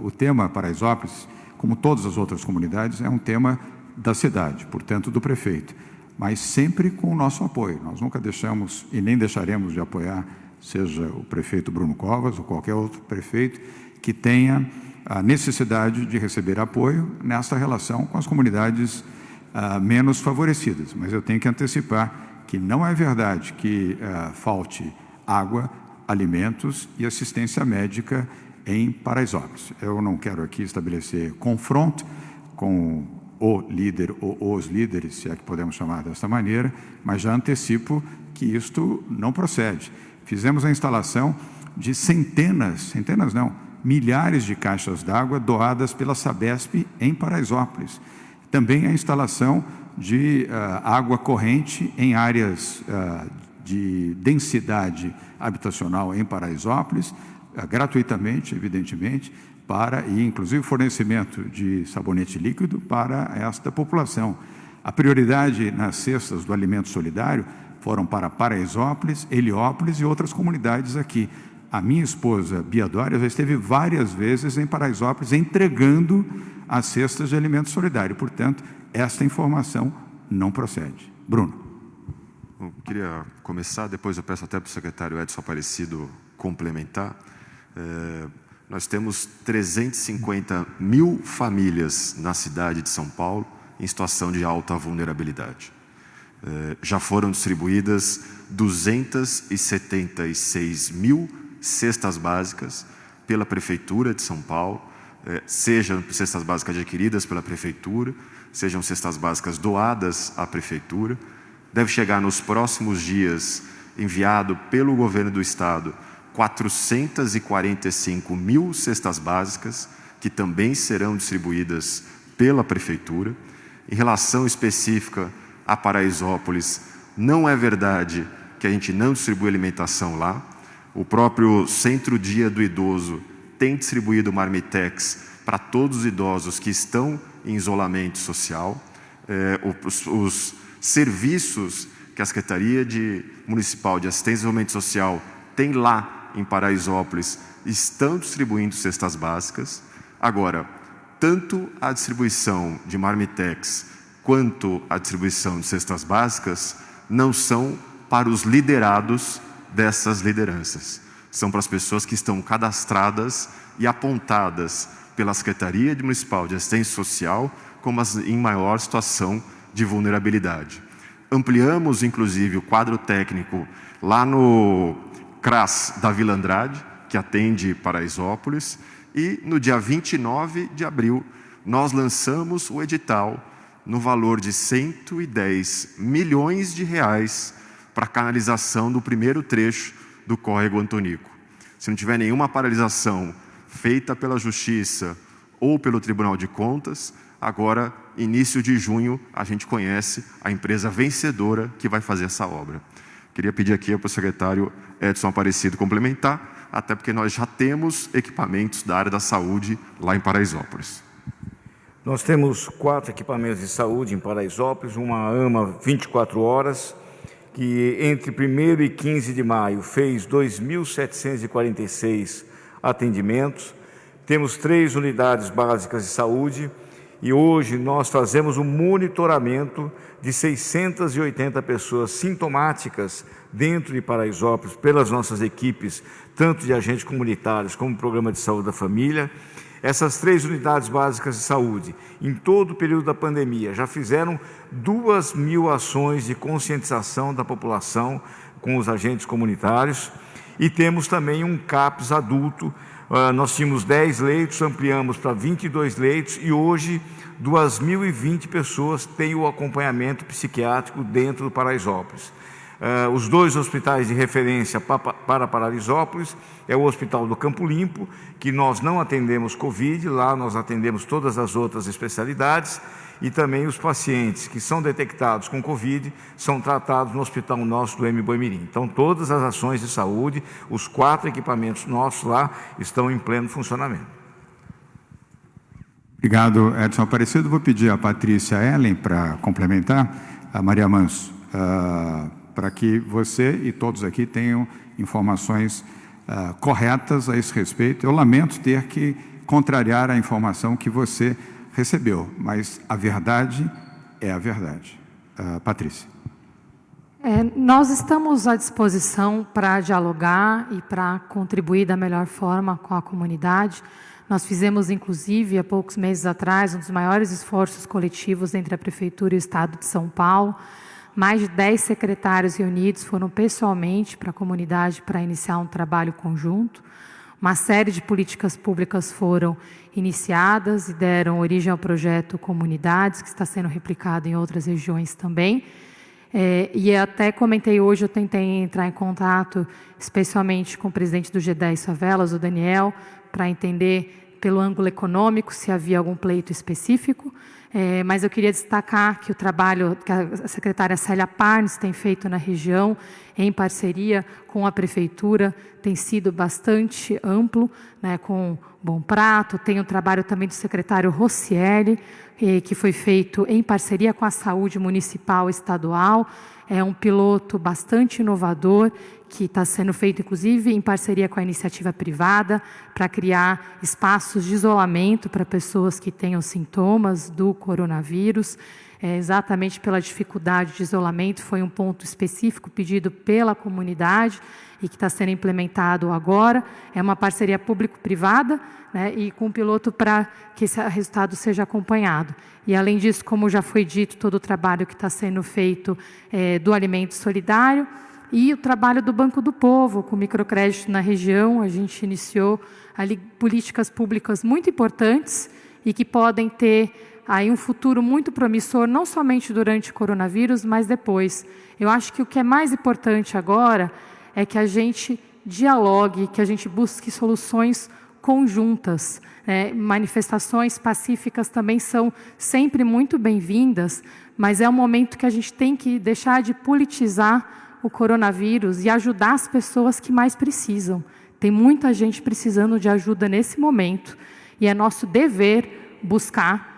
Speaker 1: O tema Paraisópolis, como todas as outras comunidades, é um tema da cidade, portanto, do prefeito, mas sempre com o nosso apoio. Nós nunca deixamos e nem deixaremos de apoiar, seja o prefeito Bruno Covas ou qualquer outro prefeito que tenha a necessidade de receber apoio nessa relação com as comunidades menos favorecidas. Mas eu tenho que antecipar que não é verdade que falte água, alimentos e assistência médica em Paraisópolis. Eu não quero aqui estabelecer confronto com o líder ou os líderes, se é que podemos chamar dessa maneira, mas já antecipo que isto não procede. Fizemos a instalação de milhares de caixas d'água doadas pela Sabesp em Paraisópolis. Também a instalação de água corrente em áreas de densidade habitacional em Paraisópolis, gratuitamente, evidentemente, e inclusive fornecimento de sabonete líquido para esta população. A prioridade nas cestas do alimento solidário foram para Paraisópolis, Heliópolis e outras comunidades aqui. A minha esposa, Bia Dória, já esteve várias vezes em Paraisópolis entregando as cestas de alimento solidário. Portanto, esta informação não procede. Bruno.
Speaker 2: Eu queria começar, depois eu peço até para o secretário Edson Aparecido complementar. Nós temos 350 mil famílias na cidade de São Paulo em situação de alta vulnerabilidade. Já foram distribuídas 276 mil cestas básicas pela Prefeitura de São Paulo, sejam cestas básicas adquiridas pela Prefeitura, sejam cestas básicas doadas à Prefeitura. Deve chegar nos próximos dias, enviado pelo Governo do Estado, 445 mil cestas básicas, que também serão distribuídas pela Prefeitura. Em relação específica a Paraisópolis, não é verdade que a gente não distribui alimentação lá. O próprio Centro-Dia do Idoso tem distribuído marmitex para todos os idosos que estão em isolamento social. Os serviços que a Secretaria Municipal de Assistência e Desenvolvimento Social tem lá em Paraisópolis estão distribuindo cestas básicas. Agora, tanto a distribuição de marmitex quanto a distribuição de cestas básicas não são para os liderados dessas lideranças. São para as pessoas que estão cadastradas e apontadas pela Secretaria Municipal de Assistência Social como as em maior situação de vulnerabilidade. Ampliamos, inclusive, o quadro técnico lá no CRAS da Vila Andrade, que atende Paraisópolis, e no dia 29 de abril nós lançamos o edital no valor de 110 milhões de reais para a canalização do primeiro trecho do córrego Antonico. Se não tiver nenhuma paralisação feita pela Justiça ou pelo Tribunal de Contas, agora, início de junho, a gente conhece a empresa vencedora que vai fazer essa obra. Queria pedir aqui para o secretário Edson Aparecido complementar, até porque nós já temos equipamentos da área da saúde lá em Paraisópolis.
Speaker 11: Nós temos 4 equipamentos de saúde em Paraisópolis, uma AMA 24 horas, que entre 1º e 15 de maio fez 2.746 atendimentos. Temos 3 unidades básicas de saúde e hoje nós fazemos um monitoramento de 680 pessoas sintomáticas dentro de Paraisópolis pelas nossas equipes, tanto de agentes comunitários como Programa de Saúde da Família. Essas 3 unidades básicas de saúde, em todo o período da pandemia, já fizeram 2.000 ações de conscientização da população com os agentes comunitários. E temos também um CAPS adulto. Nós tínhamos 10 leitos, ampliamos para 22 leitos e hoje 2.020 pessoas têm o acompanhamento psiquiátrico dentro do Paraisópolis. Os 2 hospitais de referência para Paraisópolis é o Hospital do Campo Limpo, que nós não atendemos Covid, lá nós atendemos todas as outras especialidades, e também os pacientes que são detectados com Covid são tratados no hospital nosso do Boimirim. Então, todas as ações de saúde, os 4 equipamentos nossos lá estão em pleno funcionamento.
Speaker 1: Obrigado, Edson Aparecido. Vou pedir a Patrícia Ellen para complementar, a Maria Manso, para que você e todos aqui tenham informações corretas a esse respeito. Eu lamento ter que contrariar a informação que você recebeu, mas a verdade é a verdade. Patrícia.
Speaker 6: Nós estamos à disposição para dialogar e para contribuir da melhor forma com a comunidade. Nós fizemos, inclusive, há poucos meses atrás, um dos maiores esforços coletivos entre a Prefeitura e o Estado de São Paulo. Mais de 10 secretários reunidos foram pessoalmente para a comunidade para iniciar um trabalho conjunto. Uma série de políticas públicas foram iniciadas e deram origem ao projeto Comunidades, que está sendo replicado em outras regiões também. E até comentei hoje, eu tentei entrar em contato, especialmente com o presidente do G10 Favelas, o Daniel, para entender pelo ângulo econômico se havia algum pleito específico. Mas eu queria destacar que o trabalho que a secretária Célia Parnes tem feito na região, em parceria com a Prefeitura, tem sido bastante amplo, né, com Bom Prato. Tem o trabalho também do secretário Rossielli, que foi feito em parceria com a Saúde Municipal e Estadual. É um piloto bastante inovador, que está sendo feito, inclusive, em parceria com a iniciativa privada, para criar espaços de isolamento para pessoas que tenham sintomas do coronavírus. Exatamente pela dificuldade de isolamento, foi um ponto específico pedido pela comunidade e que está sendo implementado agora. É uma parceria público-privada, né, e com um piloto para que esse resultado seja acompanhado. E, além disso, como já foi dito, todo o trabalho que está sendo feito do Alimento Solidário e o trabalho do Banco do Povo, com microcrédito na região. A gente iniciou ali políticas públicas muito importantes e que podem ter aí um futuro muito promissor, não somente durante o coronavírus, mas depois. Eu acho que o que é mais importante agora é que a gente dialogue, que a gente busque soluções conjuntas. Manifestações pacíficas também são sempre muito bem-vindas, mas é um momento que a gente tem que deixar de politizar o coronavírus e ajudar as pessoas que mais precisam. Tem muita gente precisando de ajuda nesse momento e é nosso dever buscar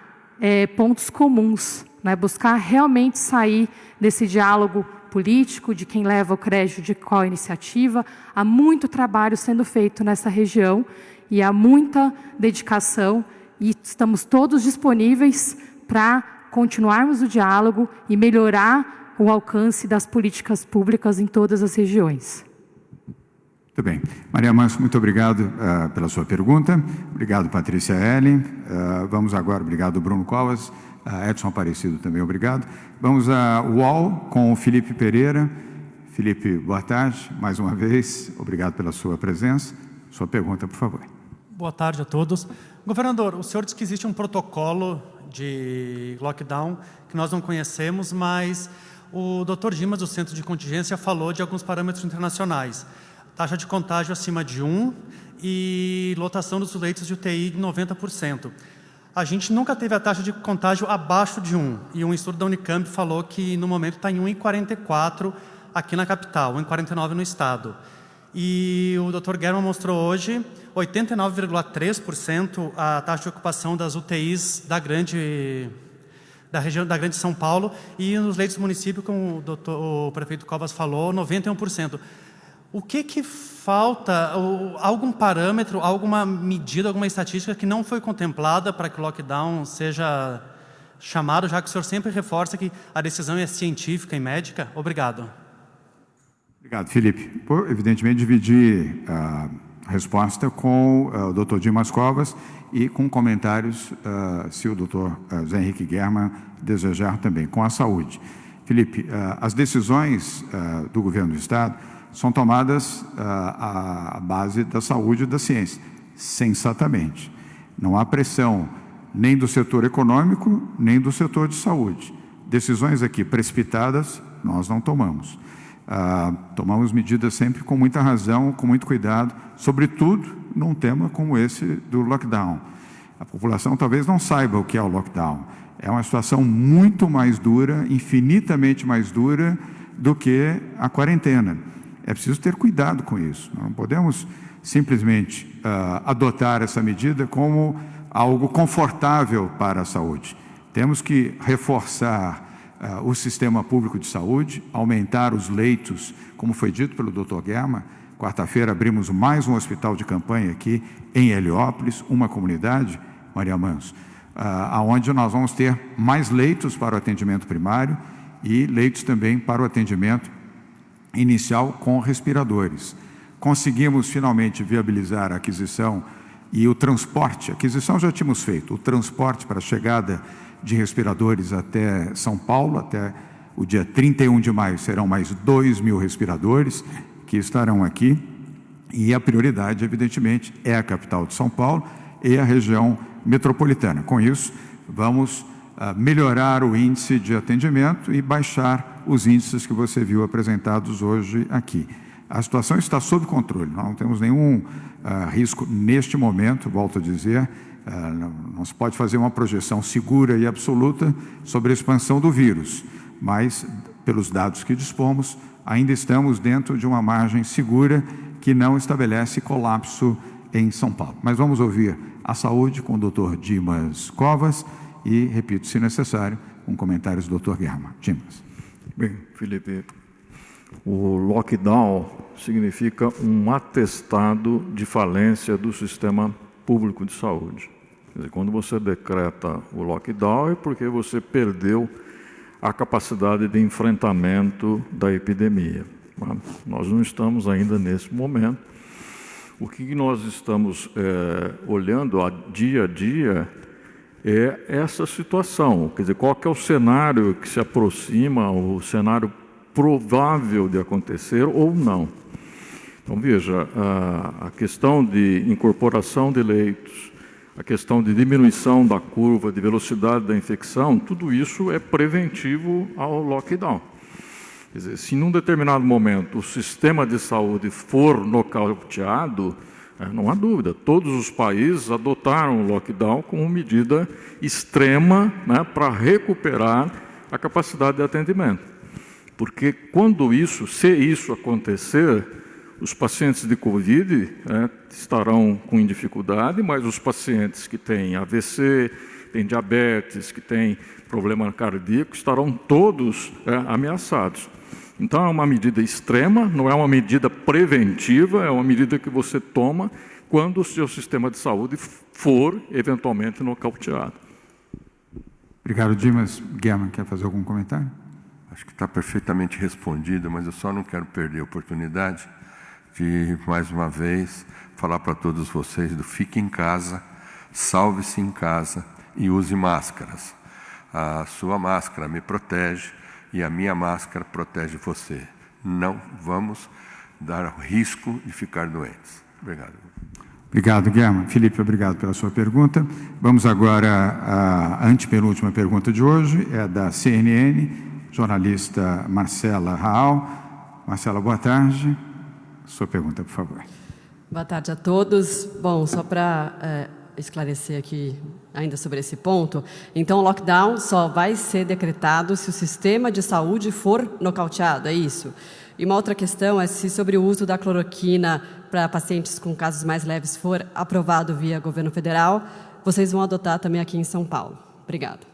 Speaker 6: pontos comuns, né? Buscar realmente sair desse diálogo político, de quem leva o crédito de qual iniciativa. Há muito trabalho sendo feito nessa região e há muita dedicação e estamos todos disponíveis para continuarmos o diálogo e melhorar o alcance das políticas públicas em todas as regiões.
Speaker 1: Muito bem. Maria Manso, muito obrigado pela sua pergunta. Obrigado, Patrícia Ellen. Vamos agora, obrigado, Bruno Covas. Edson Aparecido também, obrigado. Vamos ao UOL com o Felipe Pereira. Felipe, boa tarde, mais uma vez. Obrigado pela sua presença. Sua pergunta, por favor.
Speaker 12: Boa tarde a todos. Governador, o senhor disse que existe um protocolo de lockdown que nós não conhecemos, mas o Dr. Dimas, do Centro de Contingência, falou de alguns parâmetros internacionais. Taxa de contágio acima de 1 e lotação dos leitos de UTI de 90%. A gente nunca teve a taxa de contágio abaixo de 1. E um estudo da Unicamp falou que no momento está em 1,44 aqui na capital, 1,49 no estado. E o Dr. German mostrou hoje 89,3% a taxa de ocupação das UTIs da região da Grande São Paulo e nos leitos do município, como o prefeito Covas falou, 91%. O que falta? Algum parâmetro, alguma medida, alguma estatística que não foi contemplada para que o lockdown seja chamado, já que o senhor sempre reforça que a decisão é científica e médica? Obrigado.
Speaker 1: Obrigado, Felipe. Por, evidentemente, dividir a resposta com o Dr. Dimas Covas e com comentários, se o Dr. José Henrique German desejar também, com a saúde. Felipe, as decisões do governo do Estado são tomadas à base da saúde e da ciência, sensatamente. Não há pressão nem do setor econômico, nem do setor de saúde. Decisões aqui precipitadas, nós não tomamos. Tomamos medidas sempre com muita razão, com muito cuidado, sobretudo num tema como esse do lockdown. A população talvez não saiba o que é o lockdown. É uma situação muito mais dura, infinitamente mais dura do que a quarentena. É preciso ter cuidado com isso. Não podemos simplesmente adotar essa medida como algo confortável para a saúde. Temos que reforçar o sistema público de saúde, aumentar os leitos, como foi dito pelo Dr. German. Quarta-feira abrimos mais um hospital de campanha aqui em Heliópolis, uma comunidade, Maria Manso, onde nós vamos ter mais leitos para o atendimento primário e leitos também para o atendimento inicial com respiradores. Conseguimos finalmente viabilizar a aquisição e o transporte. A aquisição já tínhamos feito, o transporte para a chegada de respiradores até São Paulo, até o dia 31 de maio serão mais 2.000 respiradores que estarão aqui E a prioridade, evidentemente, é a capital de São Paulo e a região metropolitana. Com isso, vamos melhorar o índice de atendimento e baixar os índices que você viu apresentados hoje aqui. A situação está sob controle, não temos nenhum risco neste momento, volto a dizer, não se pode fazer uma projeção segura e absoluta sobre a expansão do vírus, mas, pelos dados que dispomos, ainda estamos dentro de uma margem segura que não estabelece colapso em São Paulo. Mas vamos ouvir a saúde com o Dr. Dimas Covas e, repito, se necessário, comentários do Dr. Germa. Dimas.
Speaker 4: Bem, Felipe, o lockdown significa um atestado de falência do sistema público de saúde. Quer dizer, quando você decreta o lockdown é porque você perdeu a capacidade de enfrentamento da epidemia. Mas nós não estamos ainda nesse momento. O que nós estamos olhando dia a dia é essa situação. Quer dizer, qual que é o cenário que se aproxima, o cenário provável de acontecer ou não. Então, veja, a questão de incorporação de leitos, a questão de diminuição da curva de velocidade da infecção, tudo isso é preventivo ao lockdown. Quer dizer, se num determinado momento o sistema de saúde for nocauteado, não há dúvida, todos os países adotaram o lockdown como medida extrema, né, para recuperar a capacidade de atendimento. Porque se isso acontecer, os pacientes de Covid estarão com dificuldade, mas os pacientes que têm AVC, têm diabetes, que têm problema cardíaco, estarão todos ameaçados. Então, é uma medida extrema, não é uma medida preventiva, é uma medida que você toma quando o seu sistema de saúde for, eventualmente, nocauteado.
Speaker 1: Obrigado, Dimas. Germa, quer fazer algum comentário?
Speaker 3: Acho que está perfeitamente respondido, mas eu só não quero perder a oportunidade de, mais uma vez, falar para todos vocês do fique em casa, salve-se em casa e use máscaras. A sua máscara me protege e a minha máscara protege você. Não vamos dar risco de ficar doentes. Obrigado.
Speaker 1: Obrigado, Germa. Felipe, obrigado pela sua pergunta. Vamos agora à antepenúltima pergunta de hoje, é da CNN, jornalista Marcela Raal. Marcela, boa tarde. Sua pergunta, por favor.
Speaker 13: Boa tarde a todos. Bom, só para esclarecer aqui ainda sobre esse ponto, então o lockdown só vai ser decretado se o sistema de saúde for nocauteado, é isso? E uma outra questão é se sobre o uso da cloroquina para pacientes com casos mais leves for aprovado via governo federal, vocês vão adotar também aqui em São Paulo. Obrigado.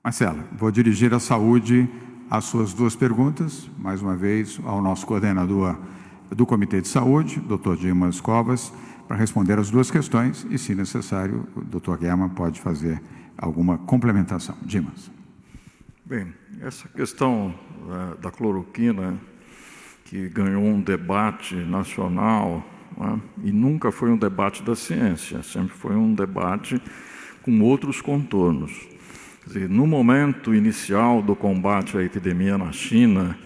Speaker 1: Marcela, vou dirigir a saúde as suas duas perguntas, mais uma vez ao nosso coordenador do Comitê de Saúde, Dr. Dimas Covas, para responder as duas questões e, se necessário, o Dr. Germa pode fazer alguma complementação. Dimas.
Speaker 4: Bem, essa questão da cloroquina, que ganhou um debate nacional, e nunca foi um debate da ciência, sempre foi um debate com outros contornos. Quer dizer, no momento inicial do combate à epidemia na China,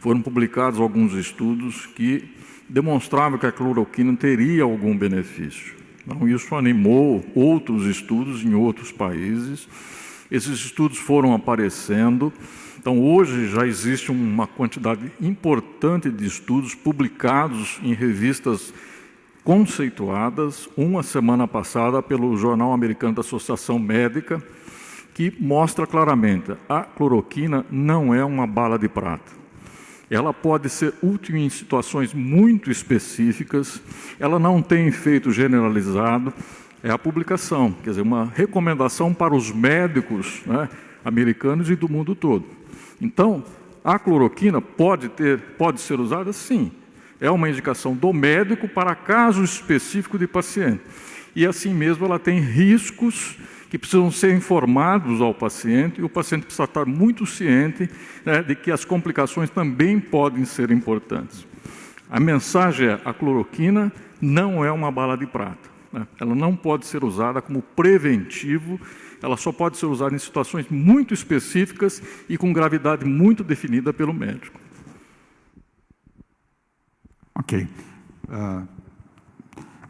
Speaker 4: foram publicados alguns estudos que demonstravam que a cloroquina teria algum benefício. Então, isso animou outros estudos em outros países. Esses estudos foram aparecendo. Então, hoje já existe uma quantidade importante de estudos publicados em revistas conceituadas, uma semana passada pelo Jornal Americano da Associação Médica, que mostra claramente a cloroquina não é uma bala de prata. Ela pode ser útil em situações muito específicas, ela não tem efeito generalizado, é a publicação, quer dizer, uma recomendação para os médicos, né, americanos e do mundo todo. Então, a cloroquina pode ser usada, sim. É uma indicação do médico para caso específico de paciente. E assim mesmo ela tem riscos que precisam ser informados ao paciente, e o paciente precisa estar muito ciente, né, de que as complicações também podem ser importantes. A mensagem é: a cloroquina não é uma bala de prata, né? Ela não pode ser usada como preventivo, ela só pode ser usada em situações muito específicas e com gravidade muito definida pelo médico.
Speaker 1: Ok.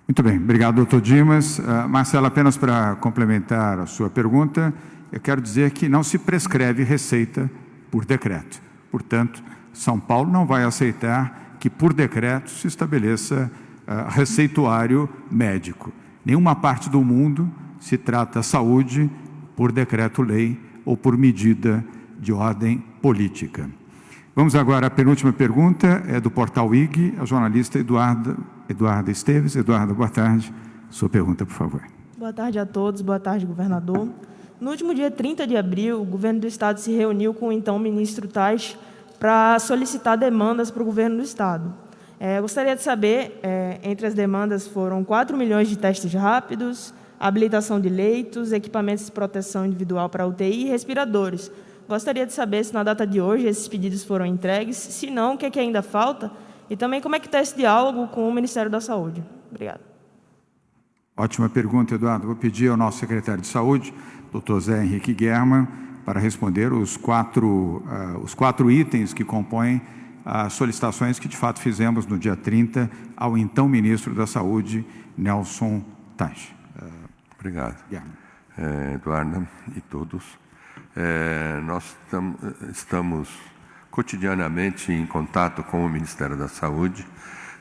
Speaker 1: Muito bem, obrigado, doutor Dimas. Marcelo, apenas para complementar a sua pergunta, eu quero dizer que não se prescreve receita por decreto. Portanto, São Paulo não vai aceitar que, por decreto, se estabeleça receituário médico. Nenhuma parte do mundo se trata saúde por decreto-lei ou por medida de ordem política. Vamos agora à penúltima pergunta, é do portal IG, a jornalista Eduarda Esteves. Eduarda, boa tarde. Sua pergunta, por favor.
Speaker 14: Boa tarde a todos, boa tarde, governador. No último dia 30 de abril, o governo do Estado se reuniu com o então ministro Tais para solicitar demandas para o governo do Estado. Gostaria de saber, entre as demandas foram 4 milhões de testes rápidos, habilitação de leitos, equipamentos de proteção individual para UTI e respiradores. Gostaria de saber se na data de hoje esses pedidos foram entregues, se não, o que ainda falta, e também como é que está esse diálogo com o Ministério da Saúde. Obrigado.
Speaker 1: Ótima pergunta, Eduardo. Vou pedir ao nosso secretário de Saúde, Dr. Zé Henrique German, para responder os quatro itens que compõem as solicitações que, de fato, fizemos no dia 30 ao então ministro da Saúde, Nelson Tais.
Speaker 3: Obrigado, Eduardo e todos. Nós estamos cotidianamente em contato com o Ministério da Saúde,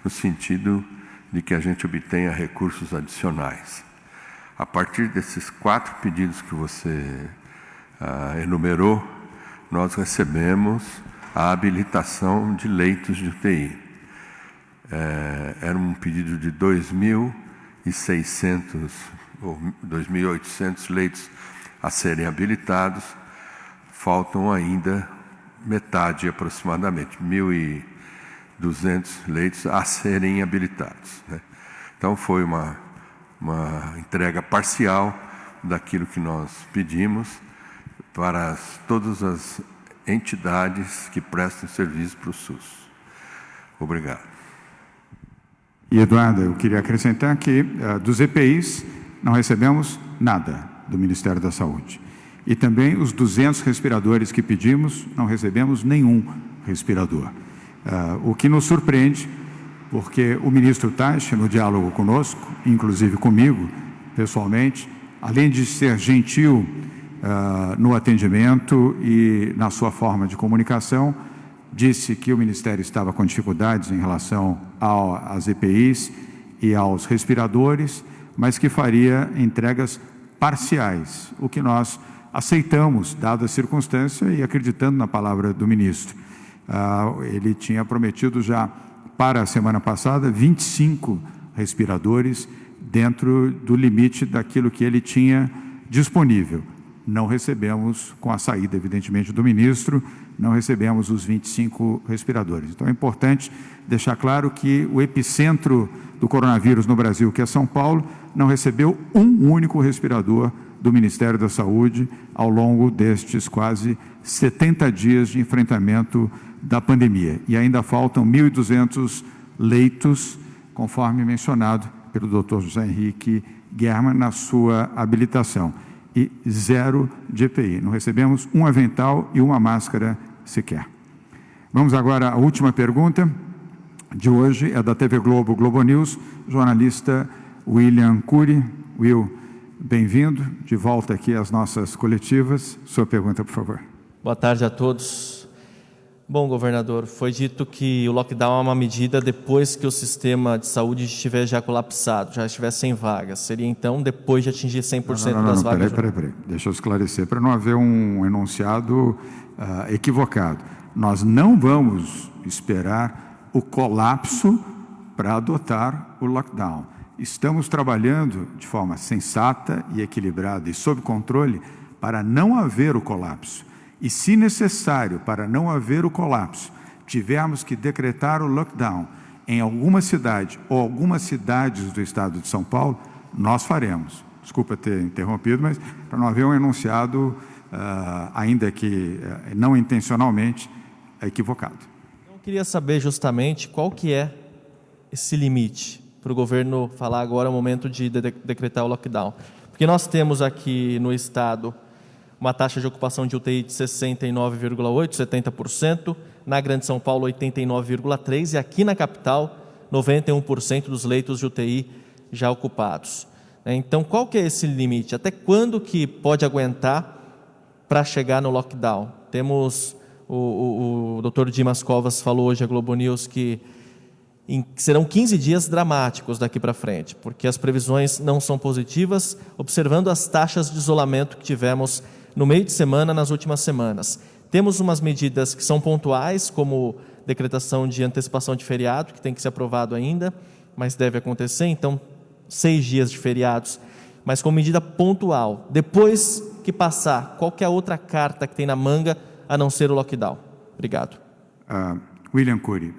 Speaker 3: no sentido de que a gente obtenha recursos adicionais. A partir desses 4 pedidos que você enumerou, nós recebemos a habilitação de leitos de UTI. Era um pedido de 2.600 ou 2.800 leitos a serem habilitados. Faltam ainda metade aproximadamente, 1.200 leitos a serem habilitados, né? Então foi uma entrega parcial daquilo que nós pedimos para todas as entidades que prestam serviço para o SUS. Obrigado.
Speaker 1: E, Eduardo, eu queria acrescentar que dos EPIs não recebemos nada do Ministério da Saúde. E também os 200 respiradores que pedimos, não recebemos nenhum respirador. O que nos surpreende, porque o ministro Taixe, no diálogo conosco, inclusive comigo, pessoalmente, além de ser gentil no atendimento e na sua forma de comunicação, disse que o Ministério estava com dificuldades em relação às EPIs e aos respiradores, mas que faria entregas parciais, o que nós aceitamos, dada a circunstância e acreditando na palavra do ministro. Ele tinha prometido já para a semana passada 25 respiradores dentro do limite daquilo que ele tinha disponível. Não recebemos, com a saída, evidentemente, do ministro, não recebemos os 25 respiradores. Então, é importante deixar claro que o epicentro do coronavírus no Brasil, que é São Paulo, não recebeu um único respirador do Ministério da Saúde ao longo destes quase 70 dias de enfrentamento da pandemia. E ainda faltam 1.200 leitos, conforme mencionado pelo Dr. José Henrique German na sua habilitação. E 0 de EPI. Não recebemos um avental e uma máscara sequer. Vamos agora à última pergunta de hoje, é da TV Globo, Globo News, jornalista William Cury. Will, bem-vindo, de volta aqui às nossas coletivas. Sua pergunta, por favor.
Speaker 15: Boa tarde a todos. Bom, governador, foi dito que o lockdown é uma medida depois que o sistema de saúde estiver já colapsado, já estiver sem vagas. Seria, então, depois de atingir 100% das vagas?
Speaker 1: Peraí. Deixa eu esclarecer, para não haver um enunciado equivocado. Nós não vamos esperar o colapso para adotar o lockdown. Estamos trabalhando de forma sensata e equilibrada e sob controle para não haver o colapso. E, se necessário, para não haver o colapso, tivermos que decretar o lockdown em alguma cidade ou algumas cidades do estado de São Paulo, nós faremos. Desculpa ter interrompido, mas para não haver um enunciado, ainda que não intencionalmente, equivocado.
Speaker 15: Eu queria saber justamente qual que é esse limite para o governo falar agora é o momento de decretar o lockdown. Porque nós temos aqui no estado uma taxa de ocupação de UTI de 69,8%, 70%, na Grande São Paulo 89,3% e aqui na capital 91% dos leitos de UTI já ocupados. Então, qual que é esse limite? Até quando que pode aguentar para chegar no lockdown? Temos, o Dr. Dimas Covas falou hoje à Globo News que serão 15 dias dramáticos daqui para frente, porque as previsões não são positivas, observando as taxas de isolamento que tivemos no meio de semana, nas últimas semanas. Temos umas medidas que são pontuais, como decretação de antecipação de feriado, que tem que ser aprovado ainda, mas deve acontecer, então 6 dias de feriados, mas com medida pontual. Depois que passar, qual que é a outra carta que tem na manga, a não ser o lockdown? Obrigado.
Speaker 1: William Cury,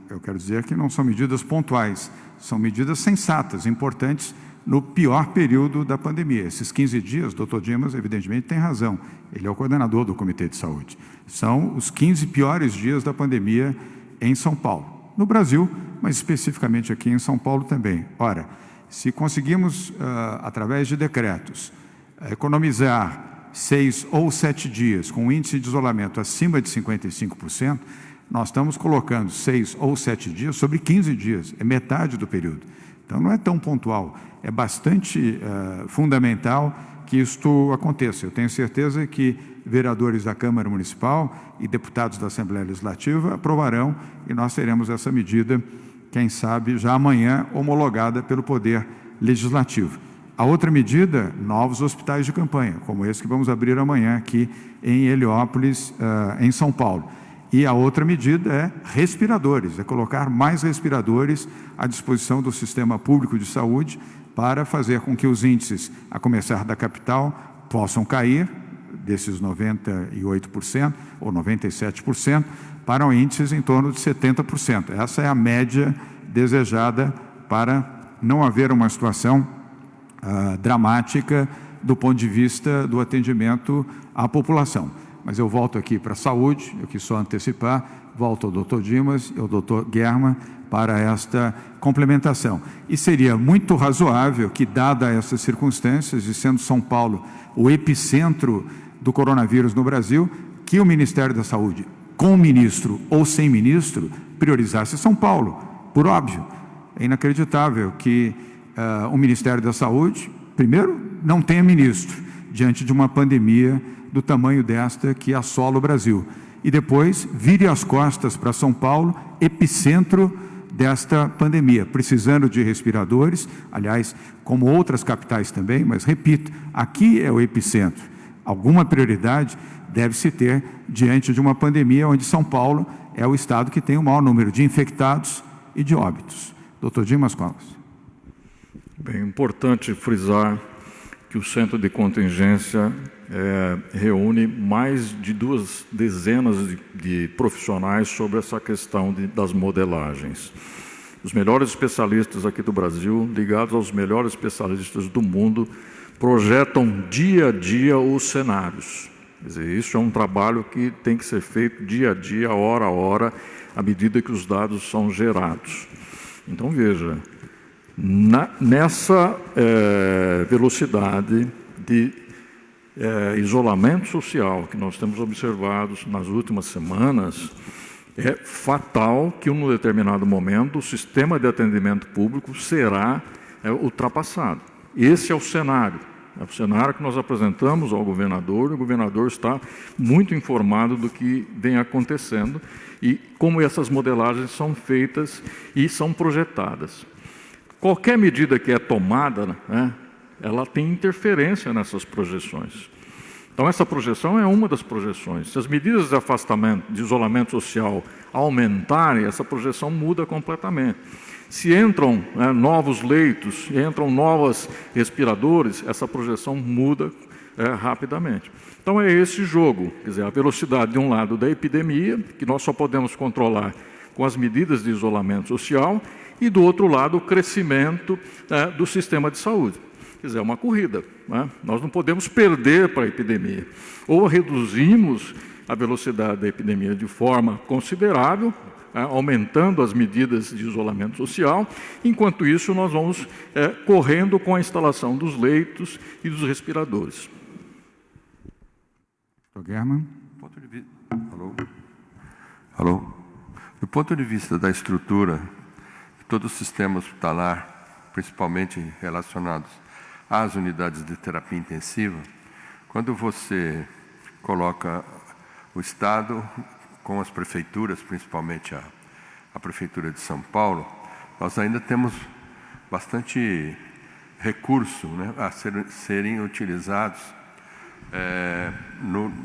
Speaker 1: eu quero dizer que não são medidas pontuais, são medidas sensatas, importantes no pior período da pandemia. Esses 15 dias, Dr. Dimas, evidentemente, tem razão. Ele é o coordenador do Comitê de Saúde. São os 15 piores dias da pandemia em São Paulo. No Brasil, mas especificamente aqui em São Paulo também. Ora, se conseguimos, através de decretos, economizar 6 ou 7 dias com um índice de isolamento acima de 55%, nós estamos colocando 6 ou 7 dias sobre 15 dias, é metade do período. Então, não é tão pontual, é bastante fundamental que isto aconteça. Eu tenho certeza que vereadores da Câmara Municipal e deputados da Assembleia Legislativa aprovarão e nós teremos essa medida, quem sabe, já amanhã homologada pelo Poder Legislativo. A outra medida, novos hospitais de campanha, como esse que vamos abrir amanhã aqui em Heliópolis, em São Paulo. E a outra medida é respiradores, é colocar mais respiradores à disposição do sistema público de saúde para fazer com que os índices, a começar da capital, possam cair desses 98% ou 97% para índices em torno de 70%. Essa é a média desejada para não haver uma situação dramática do ponto de vista do atendimento à população. Mas eu volto aqui para a saúde, eu quis só antecipar, volto ao Dr. Dimas e ao Dr. Germa para esta complementação. E seria muito razoável que, dada essas circunstâncias, e sendo São Paulo o epicentro do coronavírus no Brasil, que o Ministério da Saúde, com ministro ou sem ministro, priorizasse São Paulo, por óbvio. É inacreditável que o Ministério da Saúde, primeiro, não tenha ministro, diante de uma pandemia do tamanho desta que assola o Brasil. E depois vire as costas para São Paulo, epicentro desta pandemia, precisando de respiradores, aliás, como outras capitais também, mas repito, aqui é o epicentro. Alguma prioridade deve-se ter diante de uma pandemia onde São Paulo é o estado que tem o maior número de infectados e de óbitos. Dr. Dimas Covas.
Speaker 4: Bem, importante frisar que o Centro de Contingência reúne mais de 2 dezenas de profissionais sobre essa questão das modelagens. Os melhores especialistas aqui do Brasil, ligados aos melhores especialistas do mundo, projetam dia a dia os cenários. Quer dizer, isso é um trabalho que tem que ser feito dia a dia, hora a hora, à medida que os dados são gerados. Então, veja, nessa velocidade de isolamento social que nós temos observado nas últimas semanas, é fatal que, em um determinado momento, o sistema de atendimento público será ultrapassado. Esse é o cenário que nós apresentamos ao governador, e o governador está muito informado do que vem acontecendo e como essas modelagens são feitas e são projetadas. Qualquer medida que é tomada, ela tem interferência nessas projeções. Então, essa projeção é uma das projeções. Se as medidas de afastamento, de isolamento social aumentarem, essa projeção muda completamente. Se entram novos leitos, entram novos respiradores, essa projeção muda rapidamente. Então, é esse jogo, quer dizer, a velocidade, de um lado, da epidemia, que nós só podemos controlar com as medidas de isolamento social, e, do outro lado, o crescimento do sistema de saúde. Quer dizer, é uma corrida. Nós não podemos perder para a epidemia. Ou reduzimos a velocidade da epidemia de forma considerável, aumentando as medidas de isolamento social. Enquanto isso, nós vamos correndo com a instalação dos leitos e dos respiradores.
Speaker 1: Dr. German.
Speaker 3: Alô? Do ponto de vista da estrutura todo o sistema hospitalar, principalmente relacionados às unidades de terapia intensiva, quando você coloca o Estado com as prefeituras, principalmente a Prefeitura de São Paulo, nós ainda temos bastante recurso, né, a serem utilizados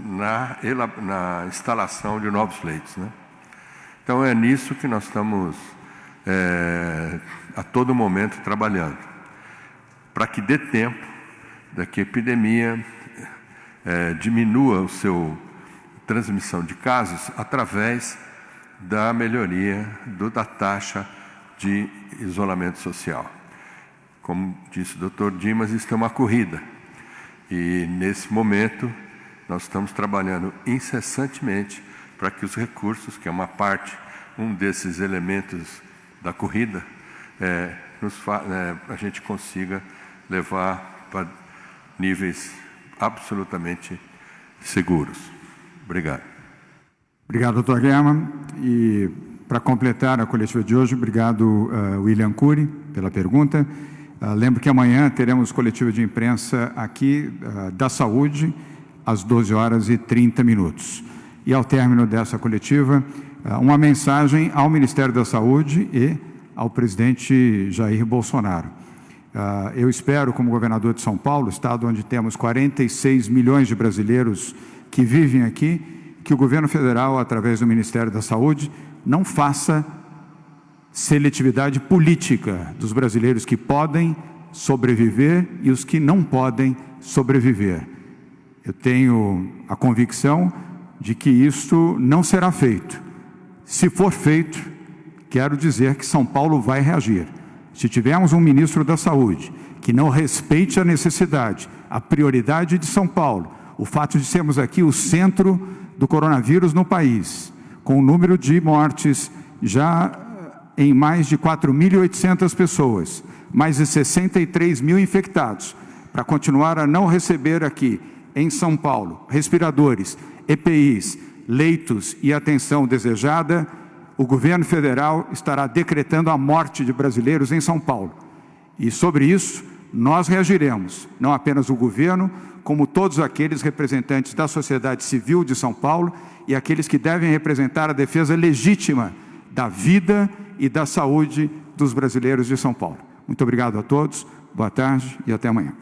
Speaker 3: na instalação de novos leitos, né? Então é nisso que nós estamos a todo momento trabalhando, para que dê tempo da que a epidemia diminua a sua transmissão de casos através da melhoria da taxa de isolamento social. Como disse o Dr. Dimas, isso é uma corrida. E, nesse momento, nós estamos trabalhando incessantemente para que os recursos, que é uma parte, um desses elementos da corrida, a gente consiga levar para níveis absolutamente seguros. Obrigado.
Speaker 1: Obrigado, doutor Guerra. E, para completar a coletiva de hoje, obrigado, William Cury, pela pergunta. Lembro que amanhã teremos coletiva de imprensa aqui da Saúde, às 12h30. E, ao término dessa coletiva, uma mensagem ao Ministério da Saúde e ao presidente Jair Bolsonaro. Eu espero, como governador de São Paulo, estado onde temos 46 milhões de brasileiros que vivem aqui, que o governo federal, através do Ministério da Saúde, não faça seletividade política dos brasileiros que podem sobreviver e os que não podem sobreviver. Eu tenho a convicção de que isto não será feito. Se for feito, quero dizer que São Paulo vai reagir. Se tivermos um ministro da Saúde que não respeite a necessidade, a prioridade de São Paulo, o fato de sermos aqui o centro do coronavírus no país, com o número de mortes já em mais de 4.800 pessoas, mais de 63 mil infectados, para continuar a não receber aqui, em São Paulo, respiradores, EPIs, leitos e atenção desejada, o governo federal estará decretando a morte de brasileiros em São Paulo. E sobre isso, nós reagiremos, não apenas o governo, como todos aqueles representantes da sociedade civil de São Paulo e aqueles que devem representar a defesa legítima da vida e da saúde dos brasileiros de São Paulo. Muito obrigado a todos, boa tarde e até amanhã.